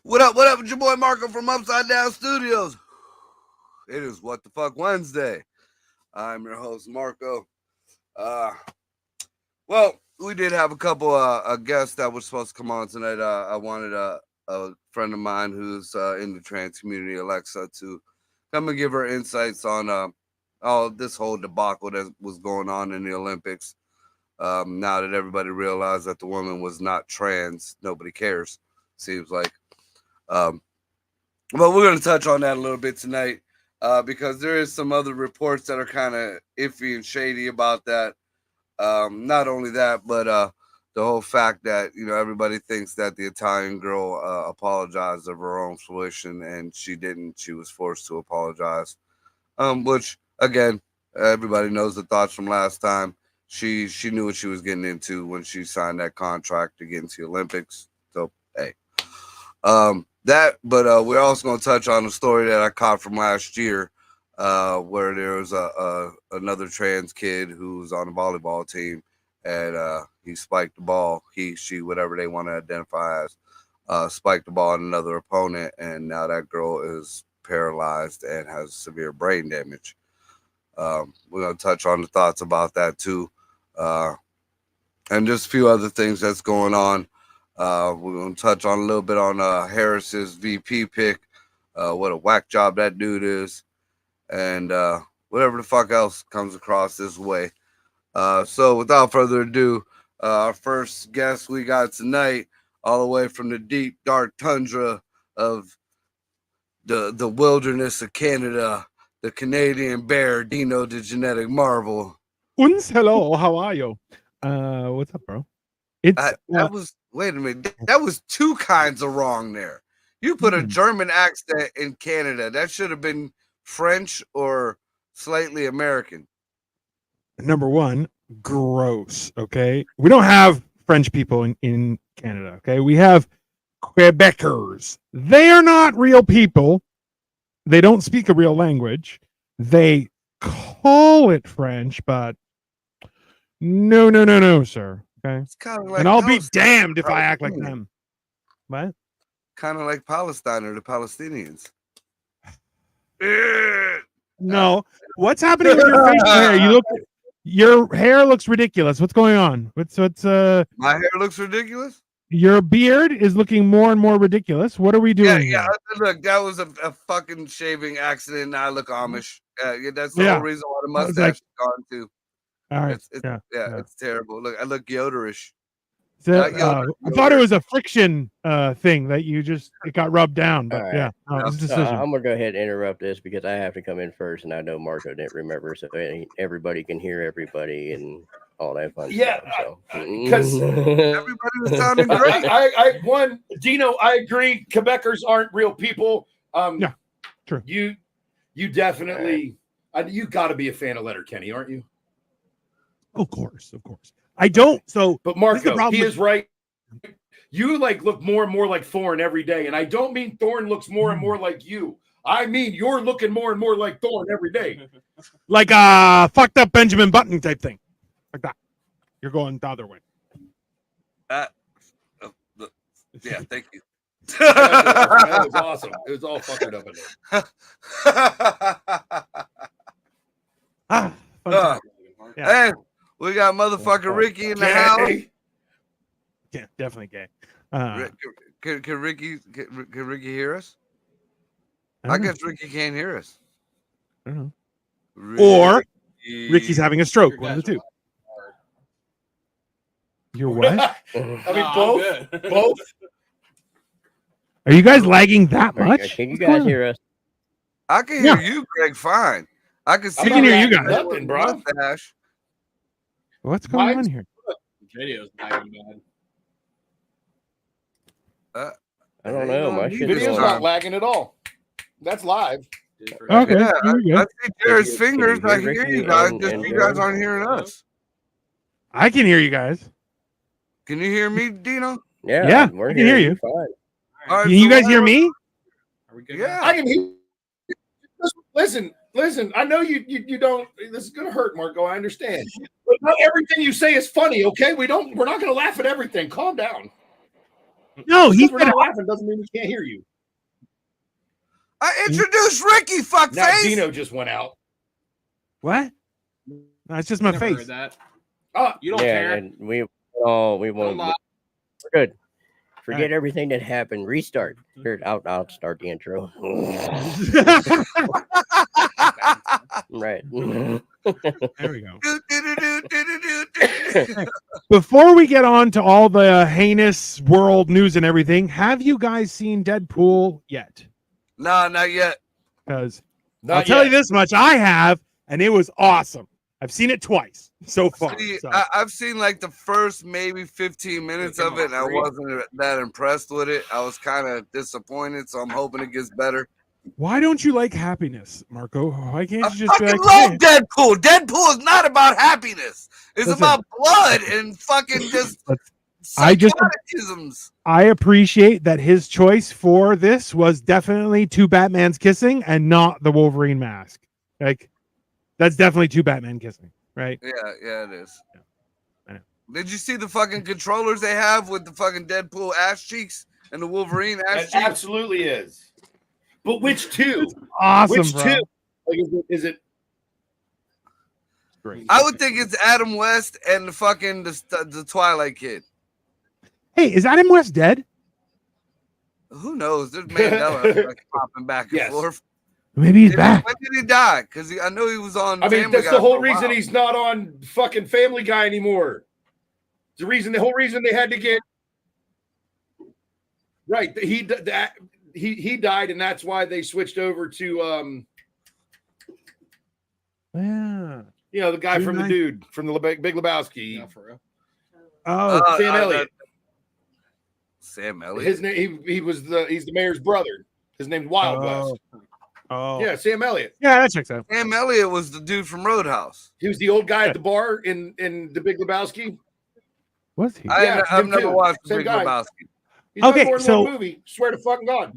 What up? What up? It's your boy Marco from Upside Down Studios. It is What the Fuck Wednesday. I'm your host Marco. Well, we did have a couple guests that were supposed to come on tonight. I wanted a friend of mine who's in the trans community, Alexa, to come and give her insights on all this whole debacle that was going on in the Olympics. Now that everybody realized that the woman was not trans, nobody cares. Seems like. But we're going to touch on that a little bit tonight because there is some other reports that are kind of iffy and shady about that. Not only that, but the whole fact that, you know, everybody thinks that the Italian girl apologized of her own fruition, and she didn't. She was forced to apologize, which, again, everybody knows the thoughts from last time. She knew what she was getting into when she signed that contract to get into the Olympics. So, hey. We're also going to touch on a story that I caught from last year, where there was another trans kid who was on the volleyball team, and he spiked the ball. He, she, whatever they want to identify as, spiked the ball on another opponent, and now that girl is paralyzed and has severe brain damage. We're going to touch on the thoughts about that too, and just a few other things that's going on. We're going to touch on a little bit on Harris's VP pick, what a whack job that dude is, and whatever the fuck else comes across this way. So without further ado, our first guest we got tonight, all the way from the deep, dark tundra of the wilderness of Canada, the Canadian bear, Dino the genetic marvel. Hello, how are you? What's up, bro? It's that was, wait a minute, that was two kinds of wrong there. You put a German accent in Canada. That should have been French or slightly American. Number one, gross. Okay, we don't have French people in Canada. Okay, we have Quebecers. They are not real people. They don't speak a real language. They call it French, but no, sir. Okay, it's kind of like, and I'll be damned if I act like them. What? Kind of like Palestine or the Palestinians. No, what's happening with your facial hair? Your hair looks ridiculous. What's going on? What's my hair looks ridiculous? Your beard is looking more and more ridiculous. What are we doing? Yeah. Look, that was a fucking shaving accident. And I look Amish. That's the whole reason why the mustache is gone too. All right. It's terrible. Look, I look Yoderish. I thought it was a friction thing that it got rubbed down. But right. I'm gonna go ahead and interrupt this because I have to come in first, and I know Marco didn't remember, so everybody can hear everybody and all that fun stuff. So because everybody was sounding great. Dino, I agree. Quebecers aren't real people. Yeah, true. You definitely you got to be a fan of Letterkenny, aren't you? Of course. I don't. So, but Marco, he is right. You look more and more like Thorne every day, and I don't mean Thorne looks more and more like you. I mean you're looking more and more like Thorne every day, like a fucked up Benjamin Button type thing, like that. You're going the other way. Yeah, thank you. That was awesome. It was all fuckered up in there. Hey. We got motherfucker Ricky in the house. Yeah, definitely gay. Can Ricky hear us? I guess Ricky can't hear us. I don't know. Or Ricky's having a stroke. One of the two. You're what? I mean, both. Are you guys lagging that much? Can you guys hear us? I can hear you, Greg. Fine. I can see. I can hear you guys. Nothing, bro. What's going on here? Video's lagging bad. I don't know. My shit Video's not lagging at all. That's live. Okay, Yeah, here we I go. see Jared's Can fingers. you I hear hear Ricky you guys. and- Just and you guys Jared? aren't hearing us. I can hear you guys. Can you hear me, Dino? Yeah, we're I can hear hearing you. fine. All right, Can you so guys why hear don't- me? Are we good? Yeah. I can hear. Listen. I know you don't. This is gonna hurt, Marco. I understand, but not everything you say is funny. Okay, we're not gonna laugh at everything. Calm down. No, he Because we're said not laughing doesn't mean we can't hear you. I introduced Ricky, Now fuckface. Dino just went out. what? No, it's just my Never face. heard that. Oh, You don't Yeah, care. and we Don't won't. lie. We're good. Forget everything that happened. Restart. Here, I'll start the intro. Right. There we go. Do-do-do-do-do-do-do. Before we get on to all the heinous world news and everything, have you guys seen Deadpool yet? Nah, not yet. Because not I'll tell you yet. this much, I have, and it was awesome. I've seen it twice so far. See, so. I've seen like the first maybe 15 minutes of it, and I wasn't that impressed with it. I was kind of disappointed, so I'm hoping it gets better. Why don't you like happiness, Marco? Why can't I you just be fucking like, love "Hey, Deadpool. Deadpool is not about happiness. It's Listen. about blood and fucking just I just- psychoticisms. I appreciate that his choice for this was definitely two Batmans kissing and not the Wolverine mask. Like, that's definitely two Batman kissing, right? Yeah, it is. Yeah, I know. Did you see the fucking controllers they have with the fucking Deadpool ass cheeks and the Wolverine ass It cheeks? absolutely is. But which two? Awesome, Which bro. two? Like, is it? Great. I would think it's Adam West and the fucking the Twilight Kid. Hey, is Adam West dead? Who knows? There's Mandela like popping back and Yes. forth. Maybe he's back. When did he die? Because I know he was on. I mean, Family that's Guy the for whole a reason while. he's not on fucking Family Guy anymore. The whole reason they had to get right. He died, and that's why they switched over to Yeah. the guy from the Nice. dude from the Big Lebowski. Yeah, for real. Oh, Sam Elliott. Sam Elliott. His name. He's the mayor's brother. His name's Wild West. Oh. Yeah, Sam Elliott. Yeah, that checks out. Sam Elliott was the dude from Roadhouse. He was the old guy at the bar in the Big Lebowski. Was he? Yeah, I've him never too. watched the Same Big guy. Lebowski. He's not Okay, more than so- one movie. Swear to fucking God.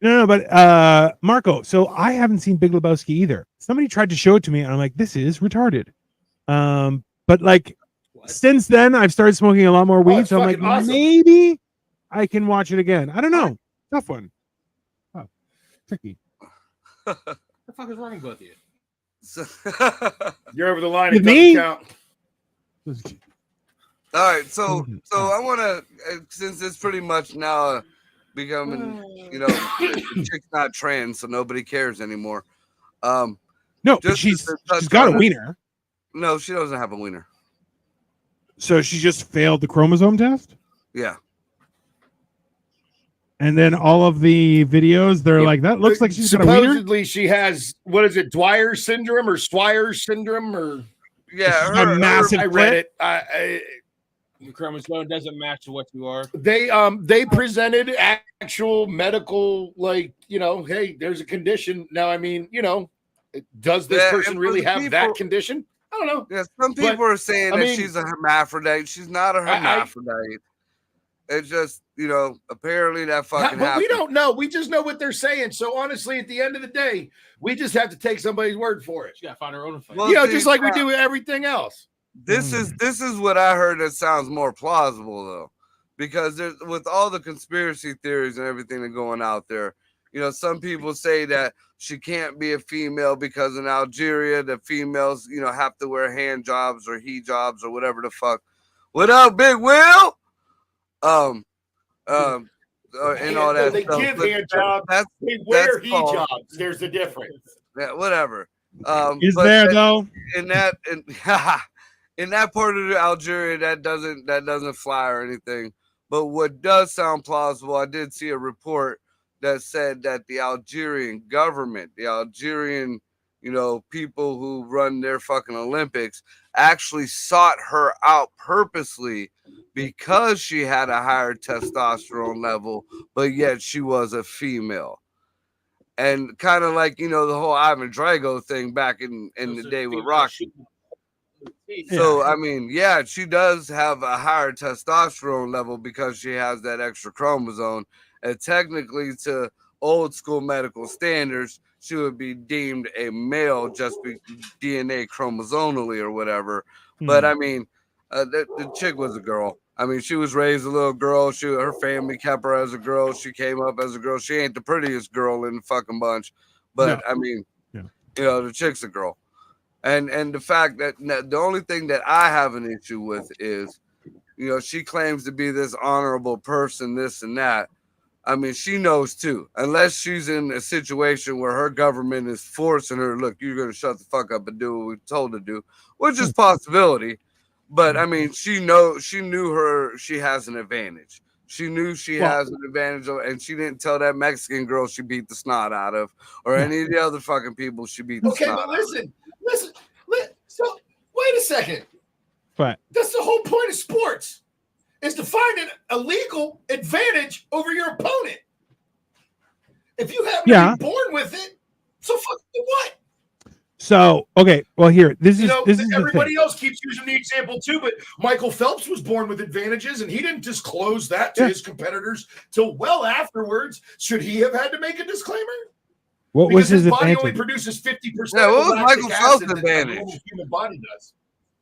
No, but Marco, so I haven't seen Big Lebowski either. Somebody tried to show it to me, and I'm like, this is retarded. But like What? since then, I've started smoking a lot more weed, it's so I'm like, fucking awesome. maybe I can watch it again. I don't know. Tough one. Oh, tricky. What the fuck is wrong with both of you? So- You're over the line. With It doesn't me? count. All right, so Mhm. I want to, since it's pretty much now becoming, the chick's not trans, so nobody cares anymore. No, but Just she's to touch got a on it. wiener, No, she doesn't have a wiener. so she just failed the chromosome test. Yeah, And then all of the videos, they're like, that looks like she's got a wiener. Supposedly she has what is it, Dwyer syndrome or Swire syndrome or yeah. She's got a massive I read clit. it. Your chromosome doesn't match what you are. They presented actual medical hey, there's a condition. Now I mean, does this Yeah, person and for really the have that people- condition? I don't know. Yeah, some But, people are saying I that mean- she's a hermaphrodite. She's not a I- hermaphrodite. It's just, apparently that fucking But we happened. don't know. We just know what they're saying. So honestly, at the end of the day, we just have to take somebody's word for it. She got to find her own fight. Well, see, Just like we do with everything else. This is what I heard that sounds more plausible though, because there's with all the conspiracy theories and everything that going out there. Some people say that she can't be a female because in Algeria the females, have to wear hand jobs or hijabs or whatever the fuck. What up, Big Will? And all that They stuff. give But hand jobs. That's They wear that's false. hijabs. There's a difference. yeah, whatever. Is but there that- though? in that in that part of Algeria that doesn't fly or anything. But what does sound plausible, I did see a report that said that the Algerian government, the Algerian, people who run their fucking Olympics actually sought her out purposely because she had a higher testosterone level, but yet she was a female. And kind of like, the whole Ivan Drago thing back in the day with Rocky. So, I mean, yeah, she does have a higher testosterone level because she has that extra chromosome. And technically, to old school medical standards, she would be deemed a male just be DNA chromosomally or whatever. But I mean, the chick was a girl. I mean, she was raised a little girl. Her family kept her as a girl. She came up as a girl. She ain't the prettiest girl in the fucking bunch, but I mean, the chick's a girl. And the fact that the only thing that I have an issue with is, she claims to be this honorable person, this and that. I mean, she knows too, unless she's in a situation where her government is forcing her, look, you're going to shut the fuck up and do what we told her to do, which is possibility. But I mean, she knew she has an advantage. She knew she has an advantage, and she didn't tell that Mexican girl she beat the snot out of, or any of the other fucking people she beat the snot out of. Listen. So wait a second. What? That's the whole point of sports, is to find an illegal advantage over your opponent. If you happen to be born with it, so fucking what? So, okay, well, here, this is everybody else keeps using the example too, but Michael Phelps was born with advantages, and he didn't disclose that to his competitors till well afterwards. Should he have had to make a disclaimer? What because was his body advantage? only produces 50% Yeah, what was of Michael lactic Phelps' acid that advantage? the normal human body does.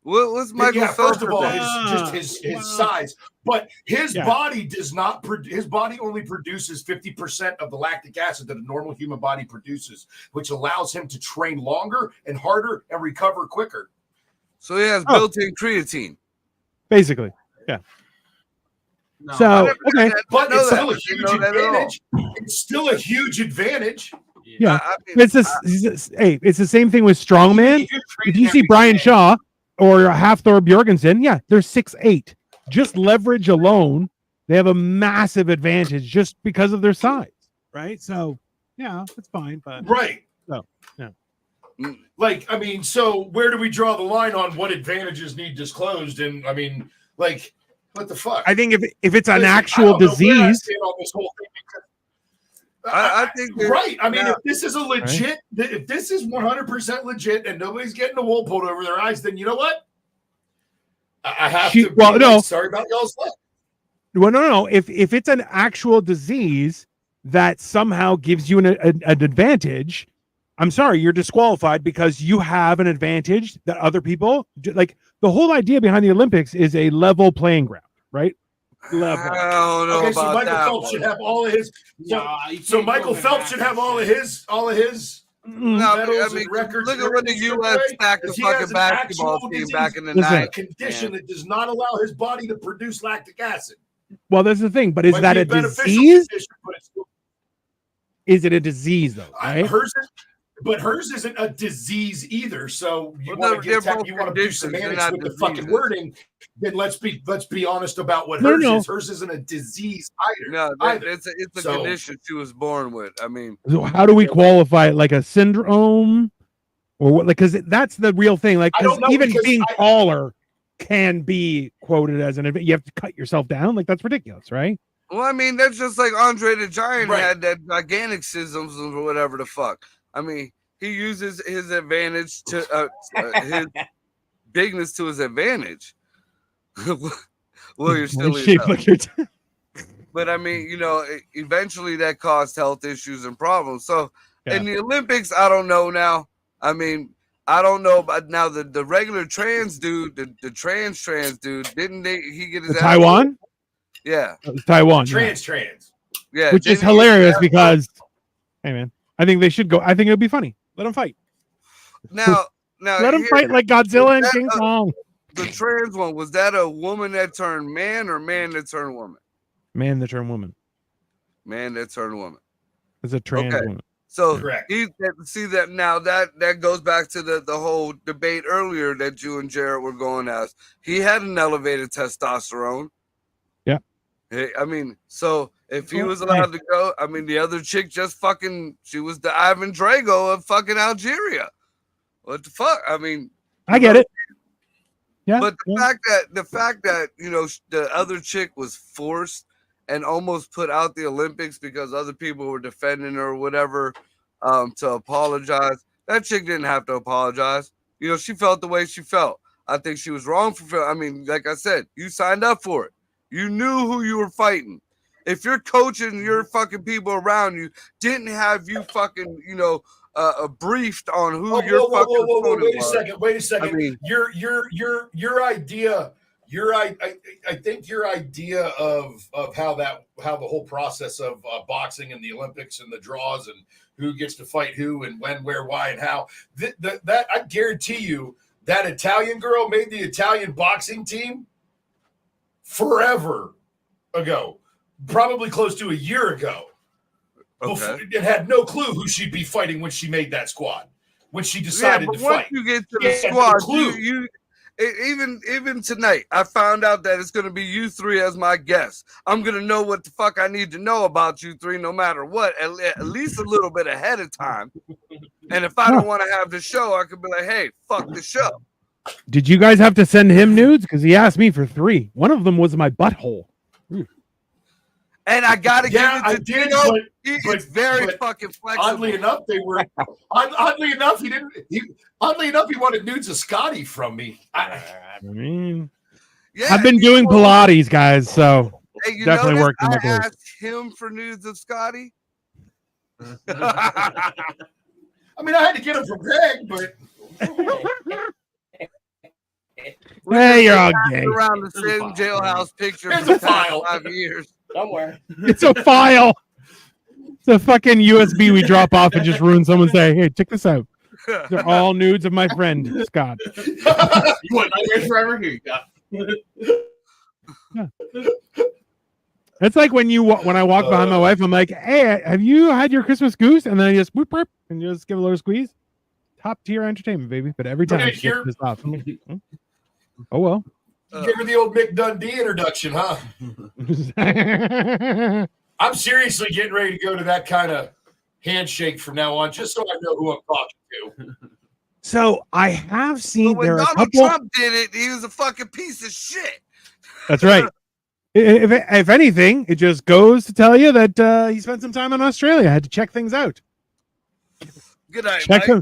What was Michael Phelps' first of all, advantage? his size, but his body does not. His body only produces 50% of the lactic acid that a normal human body produces, which allows him to train longer and harder and recover quicker. So he has built-in creatine, basically. Yeah. No, so okay, but it's still a huge advantage. It's still a huge advantage. Yeah, I mean, it's the same thing with strongman. If you see Brian Shaw or Hafthor Bjorgensen, they're 6'8". Just leverage alone, they have a massive advantage just because of their size, right? So, it's fine, but Like, I mean, so where do we draw the line on what advantages need disclosed? And I mean, like, what the fuck? I think if it's an actual disease. I think right. I mean, if this is a legit, if this is 100% legit, and nobody's getting the wool pulled over their eyes, then you know what? I have to. Well, no. Sorry about y'all's luck. Well, no. If it's an actual disease that somehow gives you an advantage, I'm sorry, you're disqualified because you have an advantage that other people like. The whole idea behind the Olympics is a level playing ground, right? Level. I don't know Okay, so about Michael that Phelps should have all of his. So Michael Phelps should have all of his. No, medals I mean, and records. look at when the U.S. stacked the fucking basketball team back in the Listen. 90s. Condition that does not allow his body to produce lactic acid. Well, that's the thing, but is Might that be a beneficial disease? condition, but it's still- Is it a disease though? Right? Hers isn't a disease either. So you Well, want to get they're you want to do both semantics conditions, with they're the not fucking diseases. wording. Then let's be honest about what No, hers no. is. Hers isn't a disease either. No, either. it's a So- condition she was born with. I mean, So how do we qualify it? Like a syndrome, or what? Like, because that's the real thing. Like, I because don't know, even because being taller can be quoted as an advantage. You have to cut yourself down. Like, that's ridiculous, right? well, I mean, that's just like Andre the Giant Right. had that gigantic schisms or whatever the fuck. I mean, he uses his advantage to his bigness to his advantage. Well, you're still shaped like your but I mean, eventually that caused health issues and problems. So in the Olympics, I don't know now. I mean, I don't know about now the regular trans dude, the trans dude, didn't he get his Taiwan? Yeah. Taiwan. Trans. Yeah. Which is didn't he hilarious get because, hey man, I think they should go. I think it would be funny. Let them fight. now Let them here- fight like Godzilla and that, King Kong. the trans one, was that a woman that turned man or man that turned woman? Man, the term woman. Man that turned woman. It's a trans Okay. woman. So Correct. see that now that goes back to the whole debate earlier that you and Jared were going as. He had an elevated testosterone. Yeah. I mean, so if he was allowed to go, I mean, the other chick just she was the Ivan Drago of fucking Algeria. What the fuck? I mean, I get it. Yeah. But the yeah. fact that the other chick was forced and almost put out the Olympics because other people were defending her or whatever, to apologize. That chick didn't have to apologize. She felt the way she felt. I think she was wrong for. I mean, like I said, you signed up for it. You knew who you were fighting. If your coach and your fucking people around you didn't have you fucking, briefed on who your fucking opponent was. Wait a second. I mean, your idea. I think your idea of how the whole process of boxing and the Olympics and the draws and who gets to fight who and when, where, why, and how that I guarantee you that Italian girl made the Italian boxing team forever ago, probably close to a year ago. okay. It had no clue who she'd be fighting when she made that squad. When she decided to once fight, you get to the squad, even tonight, I found out that it's going to be you three as my guests. I'm going to know what the fuck I need to know about you three, no matter what, at least a little bit ahead of time. And if I don't want to have the show, I could be like, hey, fuck the show. Did you guys have to send him nudes? Because he asked me for 3. One of them was my butthole. And I got to give it to I did, Tito. but It's very fucking flexible. Oddly enough, they were. Oddly enough, he didn't. Oddly enough, he wanted nudes of Scotty from me. I mean, Yeah, I've been doing Pilates, guys, so hey, you definitely notice worked in my I goals. asked him for nudes of Scotty. I mean, I had to get him from Greg, but Hey, you're all gay. Around the same jailhouse picture There's for a file. 5 years. Somewhere. It's a file. It's a fucking USB we drop off and just ruin someone's day. Hey, check this out. They're all nudes of my friend Scott. You want nightmares forever? Here you go. It's like when I walk behind my wife, I'm like, "Hey, have you had your Christmas goose?" And then I just whoop, whoop, and just give a little squeeze. Top tier entertainment, baby. But every time, she gets pissed off. Oh well. give her the old Mick Dundee introduction, huh? I'm seriously getting ready to go to that kind of handshake from now on, just so I know who I'm talking to. So I have seen When there are a Donald couple. Trump did it, he was a fucking piece of shit. That's right. If anything, it just goes to tell you that he spent some time in Australia. I had to check things out. Good night, Check Mike.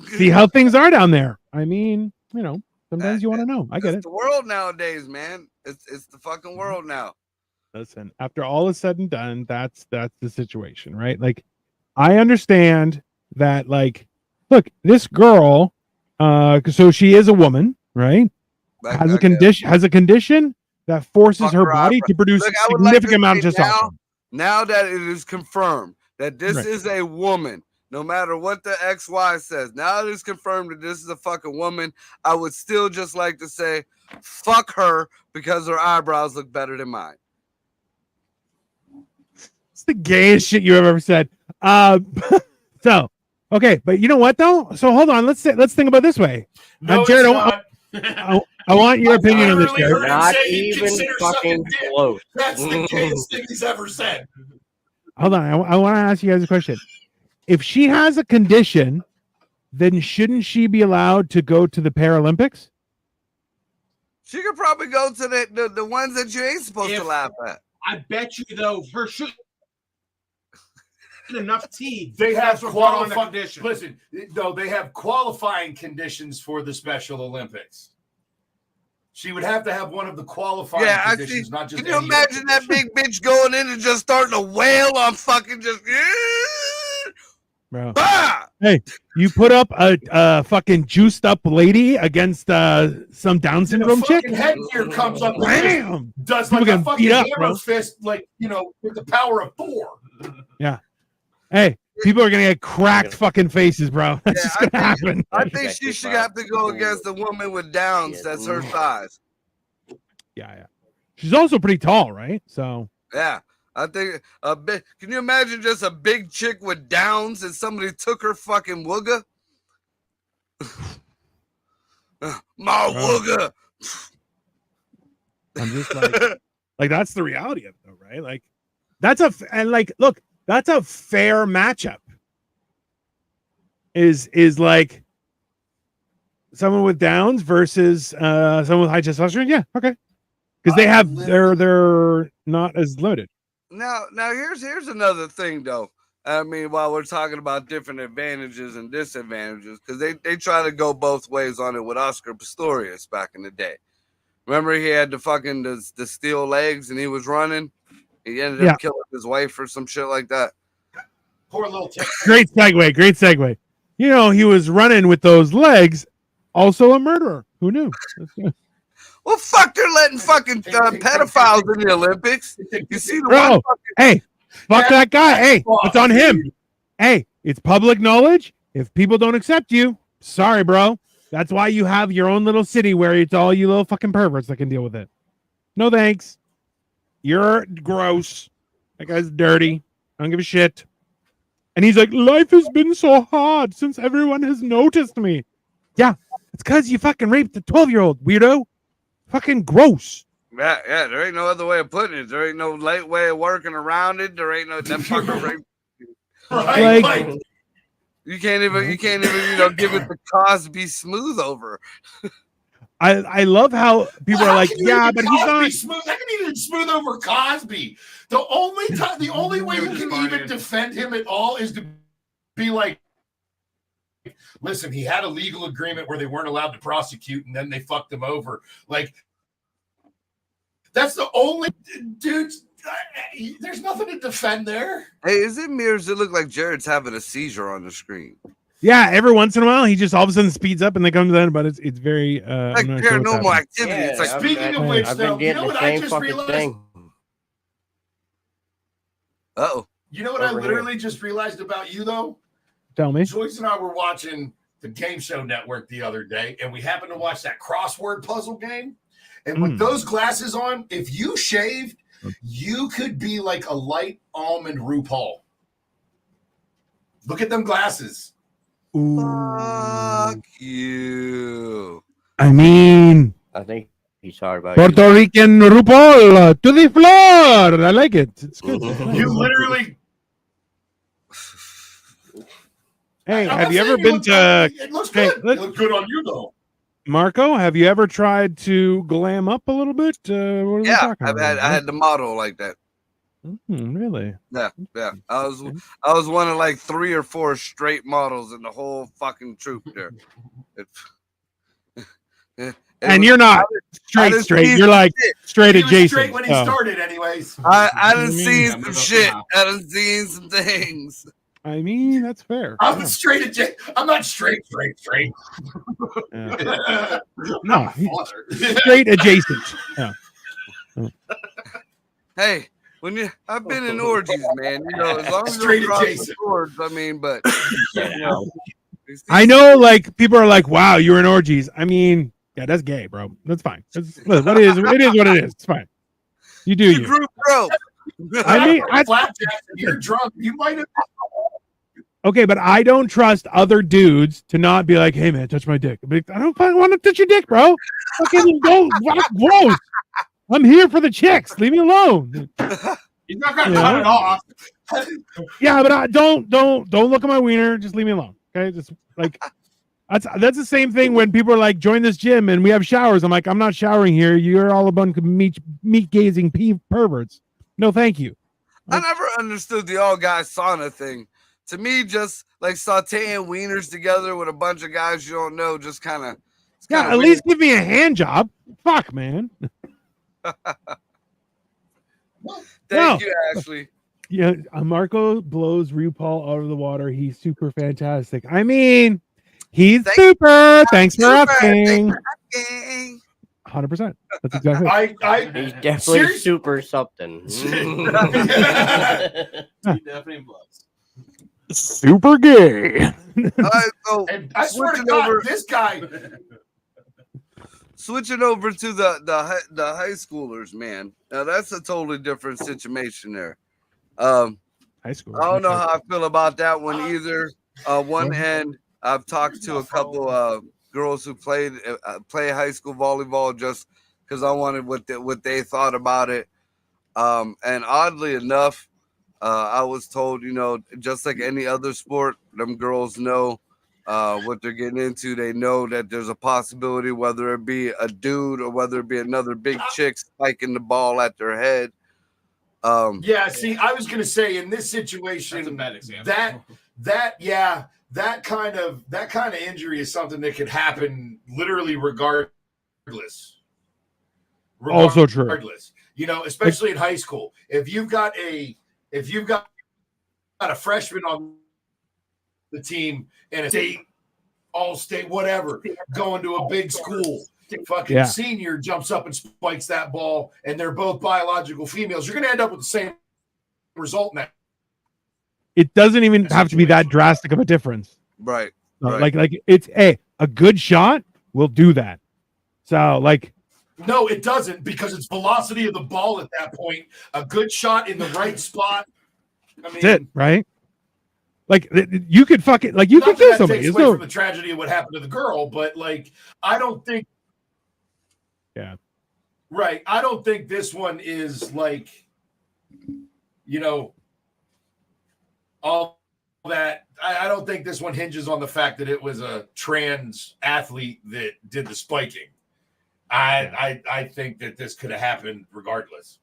see how things are down there. I mean, sometimes you want to know. I get It's it. the world nowadays, man. It's the fucking world now. Listen, after all is said and done, that's the situation, right? Like, I understand that. Like, look, this girl, so she is a woman, right? Has a condition that forces her body to produce Look, a significant amount of testosterone. Now that it is confirmed that this Right. is a woman, no matter what the XY says, now it is confirmed that this is a fucking woman, I would still just like to say, fuck her, because her eyebrows look better than mine. It's the gayest shit you have ever said. So, okay, but you know what though? So hold on, let's think about it this way. No, Jared, it's not. I want your opinion on this, literally Jared. heard him Not say he'd even consider fucking sucking dick. close. That's the gayest thing he's ever said. Hold on, I want to ask you guys a question. If she has a condition, then shouldn't she be allowed to go to the Paralympics? She could probably go to the ones that you ain't supposed to laugh at. I bet you though, her shoot enough teeth. They have That's what brought on the qualifying. condition. Listen, no, they have qualifying conditions for the Special Olympics. She would have to have one of the qualifying Yeah, I conditions, see. not just. Can you any imagine that condition. big bitch going in and just starting to wail on fucking just. Bro. Bah! Hey, you put up a fucking juiced up lady against some Down And syndrome the chick? fucking headgear comes up and Bam! does People like a getting fucking beat up, hammer bro. fist, like with the power of Thor. Hey, people are gonna get cracked fucking faces, bro. That's Yeah, just gonna happen. I think she should have to go against a woman with Downs that's her size. Yeah. She's also pretty tall, right? So Yeah, I think a big. Can you imagine just a big chick with Downs and somebody took her fucking wooga? My wooga. I'm just like that's the reality of it, though, right? Like that's look, that's a fair matchup. Is like someone with Downs versus someone with high testosterone? Yeah, okay. Because they have they're not as loaded. Now here's another thing though. I mean, while we're talking about different advantages and disadvantages, because they try to go both ways on it with Oscar Pistorius back in the day. Remember, he had the fucking the steel legs and he was running. He ended up killing his wife or some shit like that. Poor little Tim. Great segue. You know, he was running with those legs. Also a murderer. Who knew? Well, fuck, they're letting fucking pedophiles in the Olympics. You see the Bro, one fucking... Hey, fuck that guy. Hey, it's on him. Hey, it's public knowledge. If people don't accept you, sorry, bro. That's why you have your own little city where it's all you little fucking perverts that can deal with it. No thanks. You're gross. That guy's dirty. I don't give a shit. And he's like, life has been so hard since everyone has noticed me. Yeah, it's because you fucking raped a 12-year-old, weirdo. Fucking gross. Yeah, there ain't no other way of putting it. There ain't no light way of working around it. There ain't no that fucking rape. Like, you can't even give it the Cosby smooth over. I love how people are like, yeah, but he's not smooth. I can even smooth over Cosby. The only way you can even defend him at all is to be like, listen, he had a legal agreement where they weren't allowed to prosecute, and then they fucked him over. Like, that's the only dude. There's nothing to defend there. Hey, is it me or does it look like Jared's having a seizure on the screen? Yeah, every once in a while he just all of a sudden speeds up and they come to that, but it's very like paranormal activity. Yeah, it's like speaking of which, I've though, been getting you know what the I same just fucking realized? thing. Uh-oh. You know what I literally just realized about you, though? Tell me. Joyce and I were watching the Game Show Network the other day, and we happened to watch that crossword puzzle game. And with those glasses on, if you shaved, you could be like a light almond RuPaul. Look at them glasses. Ooh. Fuck you. I mean, I think he's talking about Puerto Rican RuPaul to the floor. I like it. It's good. You literally. Hey, have you ever been to? It looks good. It looks good on you, though. Marco, have you ever tried to glam up a little bit? What are we talking about? I had the model like that. Really? Yeah. I was one of like 3 or 4 straight models in the whole fucking troop there. And you're not straight. You're like straight adjacent. Straight when he started, anyways. I done seen some shit. I done seen some things. I mean, that's fair. I'm straight adjacent. I'm not straight. Yeah. No, straight adjacent. Yeah. Hey, I've been in orgies, man. You know, as long as Straight you're across adjacent. the boards, I mean, but you know, I know, like people are like, "Wow, you're in orgies." I mean, yeah, that's gay, bro. That's fine. It is what it is. It's fine. You do you. Group rope. I mean, Flapjack, you're drunk. You might have. Okay, but I don't trust other dudes to not be like, "Hey, man, touch my dick." But I don't fucking want to touch your dick, bro. Fucking don't. Gross. I'm here for the chicks. Leave me alone. He's not gonna cut it off. Yeah, but I don't look at my wiener. Just leave me alone. Okay, just like that's the same thing when people are like, "Join this gym and we have showers." I'm like, I'm not showering here. You're all a bunch of meat gazing perverts. No, thank you. I never understood the all guy sauna thing. To me, just like sauteing wieners together with a bunch of guys you don't know, just kind of. Yeah, at least give me a hand job. Fuck, man. Thank you, Ashley. Yeah, Marco blows RuPaul out of the water. He's super fantastic. I mean, he's super. Thanks for asking. 100%. That's exactly it. He's definitely super something. He definitely was. Super gay. So And I swear to God, this guy. Switching over to the high schoolers, man. Now that's a totally different situation there. High school. I don't know how I feel about that one either. One end, I've talked to a couple girls who play high school volleyball just because I wanted what they thought about it. And oddly enough, I was told, you know, just like any other sport, them girls know what they're getting into. They know that there's a possibility, whether it be a dude or whether it be another big chick spiking the ball at their head. Yeah, see, I was gonna say in this situation, That's a bad example. that kind of injury is something that could happen literally regardless. Also true. Regardless, you know, especially in high school, if you've got a freshman on the team and a state, all state, whatever, going to a big school. Fucking senior jumps up and spikes that ball, and they're both biological females. You're going to end up with the same result in that. It doesn't even have to be that drastic of a difference. Right. Like it's a good shot will do that. So like, no, it doesn't, because it's velocity of the ball at that point. A good shot in the right spot. I mean, that's it, right? Like you could fucking like you could kill somebody. Takes away from the tragedy of what happened to the girl, but like I don't think. Yeah. Right. I don't think this one is like, you know, all that. I don't think this one hinges on the fact that it was a trans athlete that did the spiking. I think that this could have happened regardless.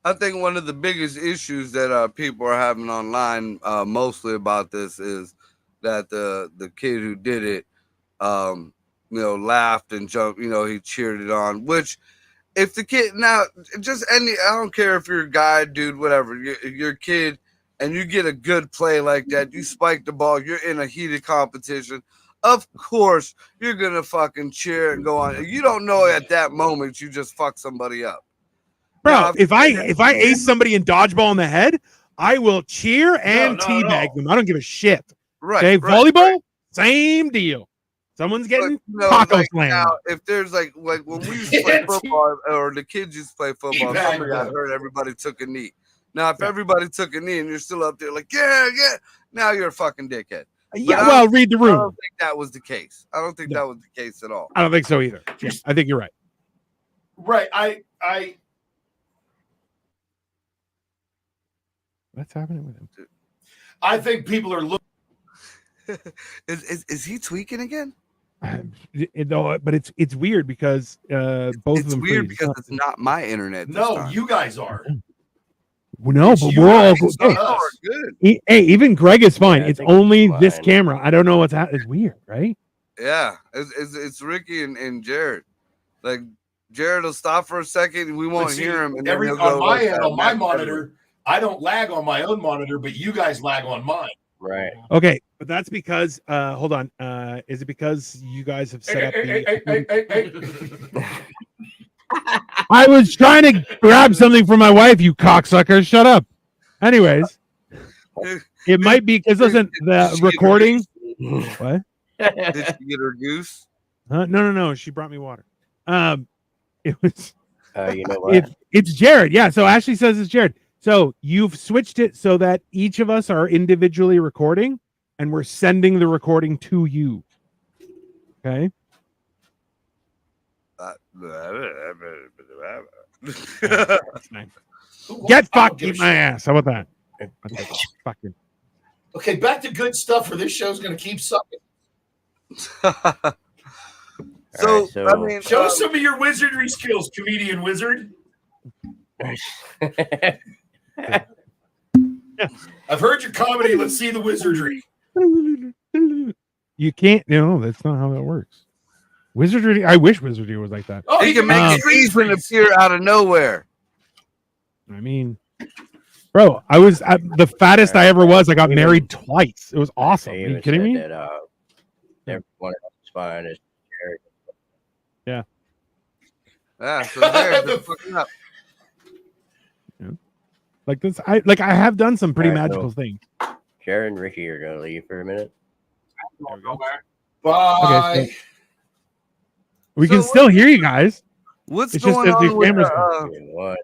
I think one of the biggest issues that people are having online, mostly about this, is that the kid who did it, laughed and jumped, he cheered it on, which if the kid now I don't care if you're a guy, dude, whatever, you're a kid and you get a good play like that, you spike the ball, you're in a heated competition, of course you're going to fucking cheer and go on. You don't know at that moment you just fuck somebody up. Bro, now, if I ace somebody in dodgeball in the head, I will cheer and teabag them. I don't give a shit. Right. Okay, volleyball, same deal. Someone's getting taco slammed. Now, if there's like when we used to play football, or the kids used to play football, somebody got hurt, everybody took a knee. Now, if everybody took a knee and you're still up there like, yeah, now you're a fucking dickhead. Well, read the room. I don't think that was the case. I don't think that was the case at all. I don't think so either. Yeah, I think you're right. Right. What's happening with him? I think people are looking. Is he tweaking again? But it's weird because both of them. It's weird because it's not my internet. No, you guys are. No, but we're all good. Hey, even Greg is fine. It's only this camera. I don't know what's happening. It's weird, right? Yeah, it's Ricky and Jared. Like Jared will stop for a second, and we won't hear him. And on my end, on my monitor, I don't lag on my own monitor, but you guys lag on mine. Right. Okay, but that's because hold on. Is it because you guys have set up the I was trying to grab something for my wife, you cocksucker. Shut up. Anyways, it might be because listen, the recording. What? Did she get her goose? No. She brought me water. It was. You know what? It's Jared. Yeah. So Ashley says it's Jared. So you've switched it so that each of us are individually recording, and we're sending the recording to you. Okay. Get fucked, eat my ass. How about that? Fucking. Okay, back to good stuff. For this show's going to keep sucking. So I mean, show us some of your wizardry skills, comedian wizard. I've heard your comedy. Let's see the wizardry. You can't. No, that's not how that works. Wizardry. I wish wizardry was like that. Oh, he can make trees appear out of nowhere. I mean, bro, I was the fattest I ever was. I got married twice. It was awesome. Are you kidding me? That, everyone else is fine. Is yeah. Yeah. So they're fucking up. Yeah. Like this, I have done some pretty magical things. Jared and Ricky are gonna leave for a minute. Bye. Okay, so we can still hear you guys. What's going on with what?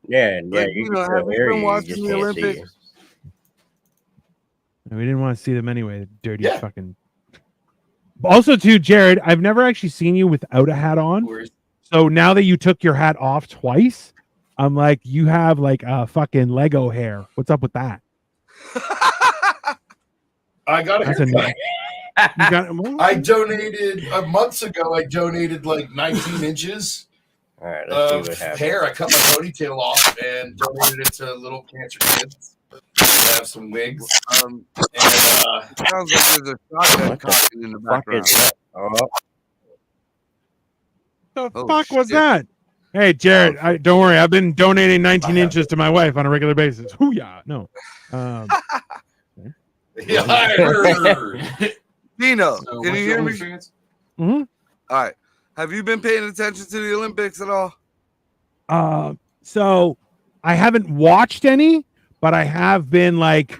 Yeah, like, you have been watching the Olympics? We didn't want to see them anyway. Dirty fucking. Also, too, Jared, I've never actually seen you without a hat on. So now that you took your hat off twice, I'm like, you have like a fucking Lego hair. What's up with that? I got a That's a haircut. You got I donated months ago. I donated like 19 inches All right, let's of see what happens. hair. I cut my ponytail off and donated it to little cancer kids. I have some wigs. And It sounds like there's a shotgun What the cocking in the fuck background. is that? Oh, the Oh, fuck was shit. that? Hey, Jared, don't worry. I've been donating 19 I have inches to my wife on a regular basis. Hoo-yah. No. yeah, I heard. Dino, So can what's you your hear me? OnlyFans? Mhm. All right. Have you been paying attention to the Olympics at all? So I haven't watched any, but I have been like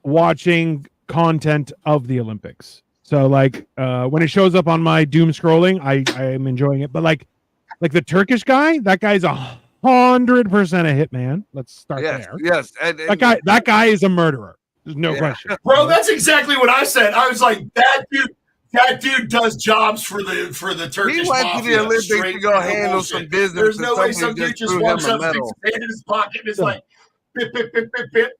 watching content of the Olympics. So like when it shows up on my doom scrolling, I am enjoying it. But like the Turkish guy, that guy's 100% a hitman. Let's start Yes, there. yes. And That guy is a murderer. There's no Yeah. question. Bro, that's exactly what I said. I was like, that dude does jobs for the Turkish he went to mafia. the Olympics Straight to go no handle bullshit. some business. There's and no way somebody some dude just threw walks him a up, sticks medal. his hand in his pocket, and is Yeah. like, bit, bit, bit, bit, bit.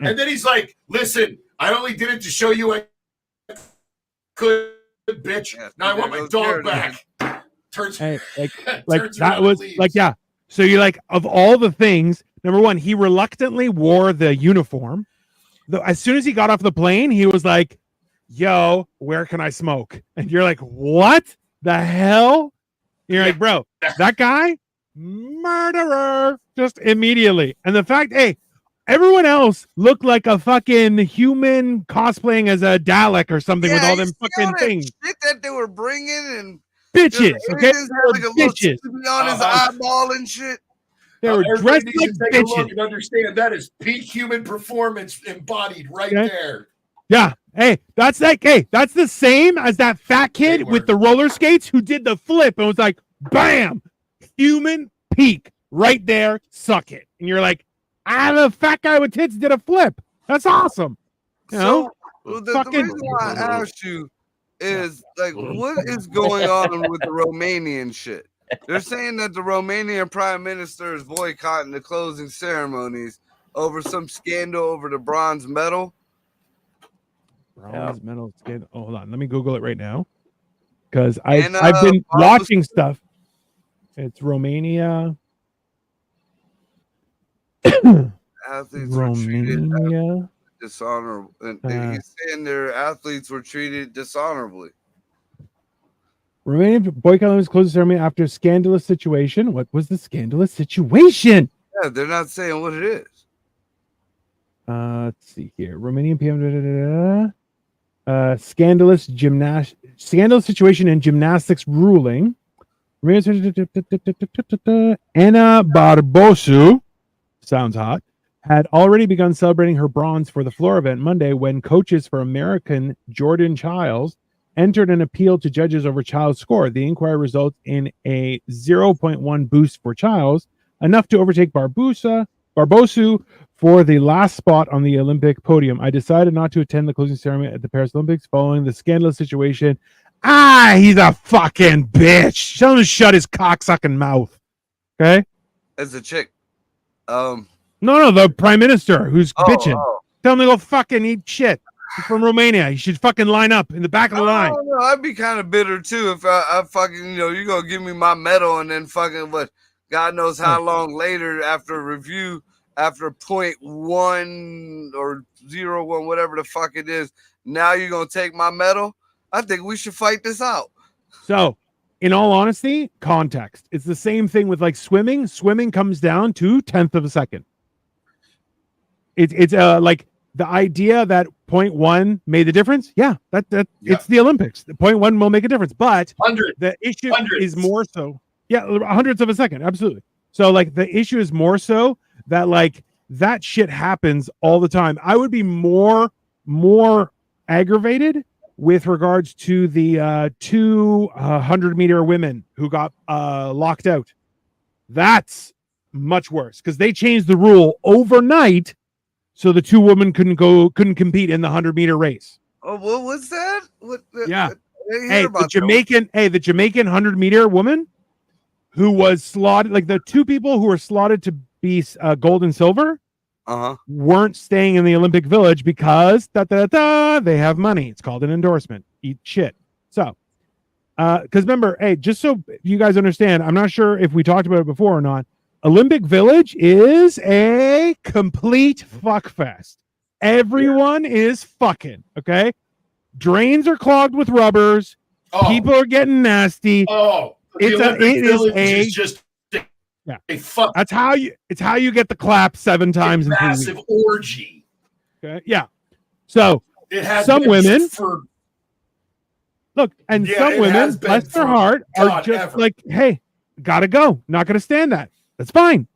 And then he's like, listen, I only did it to show you I could, bitch. Yes, Now I want my those dog Jared back. Turns, Hey, like turns that around was and leaves. like, yeah. So you're like, of all the things, number one, he reluctantly wore the uniform. As soon as he got off the plane, he was like, yo, where can I smoke? And you're like, what the hell? You're like, bro, that guy, murderer, just immediately. And the fact, hey, everyone else looked like a fucking human cosplaying as a Dalek or something with all them you see fucking all that things. shit that they were bringing and Bitches, okay? Anything had like a little Bitches. CB on his Uh-huh. eyeball and shit. They were everybody dressed needs like to take a look bitches. and understand that is peak human performance embodied right Okay. there. Yeah. Hey, that's the same as that fat kid They were. with the roller skates who did the flip and was like, bam, human peak right there. Suck it. And you're like, the fat guy with tits did a flip. That's awesome. You know? So the Fucking- reason why I asked you is like, what is going on with the Romanian shit? They're saying that the Romanian prime minister is boycotting the closing ceremonies over some scandal over the bronze medal. Bronze medal skin. Oh, hold on. Let me Google it right now. Because I've And, been Bob was- watching stuff. It's Romania. Athletes were treated Romania. dishonorable, and he's saying their athletes were treated dishonorably. Romania boycotting closing ceremony after a scandalous situation. What was the scandalous situation? Yeah, they're not saying what it is. Let's see here. Romanian PM. Scandalous situation in gymnastics ruling. Anna Barbosu, sounds hot, had already begun celebrating her bronze for the floor event Monday when coaches for American Jordan Childs entered an appeal to judges over Childs' score. The inquiry results in a 0.1 boost for Childs, enough to overtake Barbosu for the last spot on the Olympic podium. I decided not to attend the closing ceremony at the Paris Olympics following the scandalous situation. He's a fucking bitch. Tell him to shut his cocksucking mouth. Okay? As a chick. No, the prime minister who's bitching. Tell him to go fucking eat shit. He's from Romania. He should fucking line up in the back of the line. No, I'd be kind of bitter too if I fucking, you're gonna give me my medal and then fucking what God knows how long later after a review, after 0.1 or 0.1, whatever the fuck it is, now you're gonna take my medal. I think we should fight this out. So, in all honesty, context. It's the same thing with like swimming. Swimming comes down to 1/10 of a second. It's like the idea that 0.1 made the difference. Yeah, it's the Olympics. The 0.1 will make a difference, but the issue is more so. Yeah, hundreds of a second, absolutely. So like the issue is more so that like that shit happens all the time. I would be more aggravated with regards to the 200-meter women who got locked out. That's much worse because they changed the rule overnight so the two women couldn't compete in the 100-meter race. Oh, what was that? Yeah. The Jamaican 100-meter woman who was slotted, like the two people who were slotted to be gold and silver, weren't staying in the Olympic Village because they have money. It's called an endorsement. Eat shit. So, because remember, hey, just so you guys understand, I'm not sure if we talked about it before or not. Olympic Village is a complete fuck fest. Everyone is fucking, okay? Drains are clogged with rubbers. People are getting nasty. It's just a fuck. It's how you get the clap 7 times in 3 weeks. Massive orgy. Okay, yeah. So it has some women for look, and some women, bless their heart, are just like, hey, gotta go. Not gonna stand that. That's fine.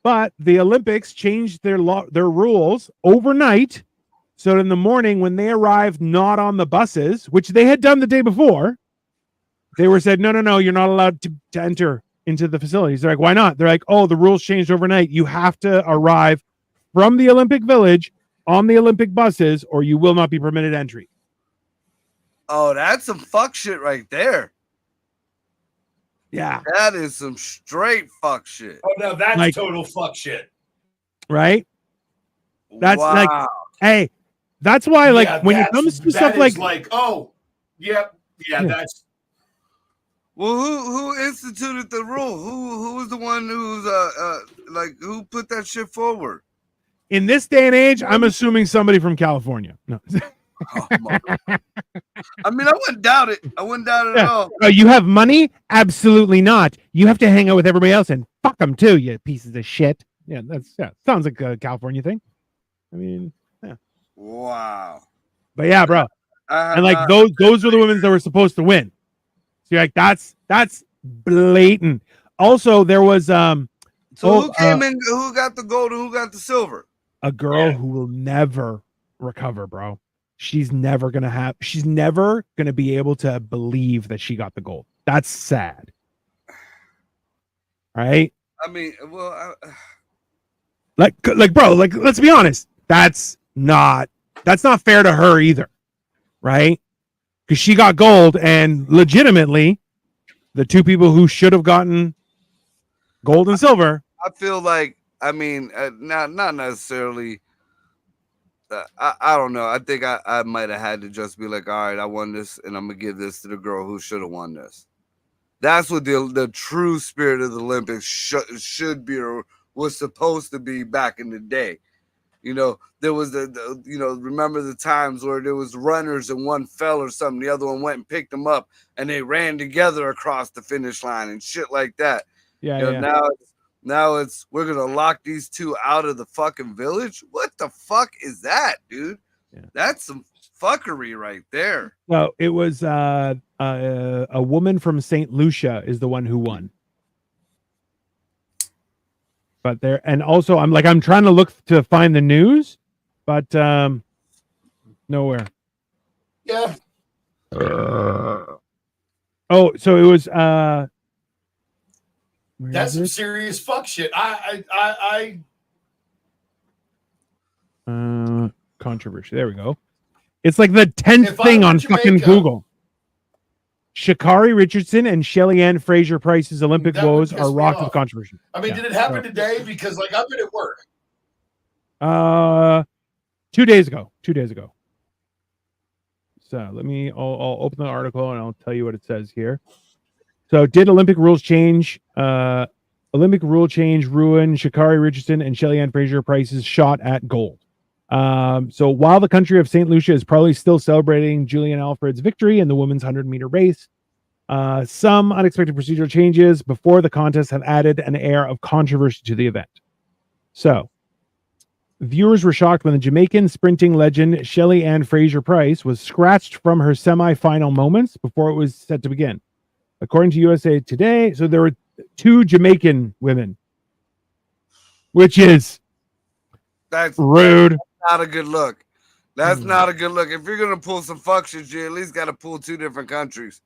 But the Olympics changed their rules overnight. So in the morning, when they arrived not on the buses, which they had done the day before, they were said, no, you're not allowed to enter into the facilities. They're like, why not? They're like, oh, the rules changed overnight. You have to arrive from the Olympic Village on the Olympic buses, or you will not be permitted entry. Oh, that's some fuck shit right there. Yeah. That is some straight fuck shit. Oh, no, that's like, total fuck shit. Right? That's like, hey, that's why, like, when it comes to stuff like, that's. Well, who instituted the rule? Who was the one who's who put that shit forward? In this day and age, I'm assuming somebody from California. No. I mean, I wouldn't doubt it. At all. Oh, you have money? Absolutely not. You have to hang out with everybody else and fuck them too, you pieces of shit. Yeah, sounds like a California thing. I mean, yeah. Wow. But yeah, bro. And like those were the women that were supposed to win. So you're like, that's blatant. Also, there was So who came in? Who got the gold and who got the silver? A girl who will never recover, bro. She's never gonna be able to believe that she got the gold. That's sad. Right? I mean, well, like bro, like, let's be honest. That's not fair to her either. Right? Because she got gold, and legitimately, the two people who should have gotten gold and silver. I feel like, I mean, not necessarily. I don't know. I think I might have had to just be like, all right, I won this, and I'm gonna give this to the girl who should have won this. That's what the true spirit of the Olympics should be, or was supposed to be back in the day. You know, there was remember the times where there was runners and one fell or something, the other one went and picked them up, and they ran together across the finish line and shit like that. Yeah. Now it's we're gonna lock these two out of the fucking village. What the fuck is that, dude? Yeah. That's some fuckery right there. Well, it was a woman from St. Lucia is the one who won. But there, and also I'm trying to look to find the news, but nowhere. Yeah. Oh, so it was that's some serious fuck shit. I controversy. There we go. It's like the 10th thing on fucking Google. Sha'Carri Richardson and Shelly Ann Fraser Price's Olympic woes are rocked with controversy. I mean, did it happen today? Because I've been at work. 2 days ago. 2 days ago. So I'll open the article and I'll tell you what it says here. So did Olympic rules change? Olympic rule change ruin Sha'Carri Richardson and Shelly Ann Fraser Price's shot at gold. So while the country of St. Lucia is probably still celebrating Julian Alfred's victory in the women's 100-meter race, some unexpected procedural changes before the contest have added an air of controversy to the event. So viewers were shocked when the Jamaican sprinting legend Shelly Ann Fraser Price was scratched from her semi-final moments before it was set to begin. According to USA Today, so there were 2 Jamaican women, which is that's rude. Not a good look. That's not a good look. If you're gonna pull some fuck shit, you at least got to pull 2 different countries.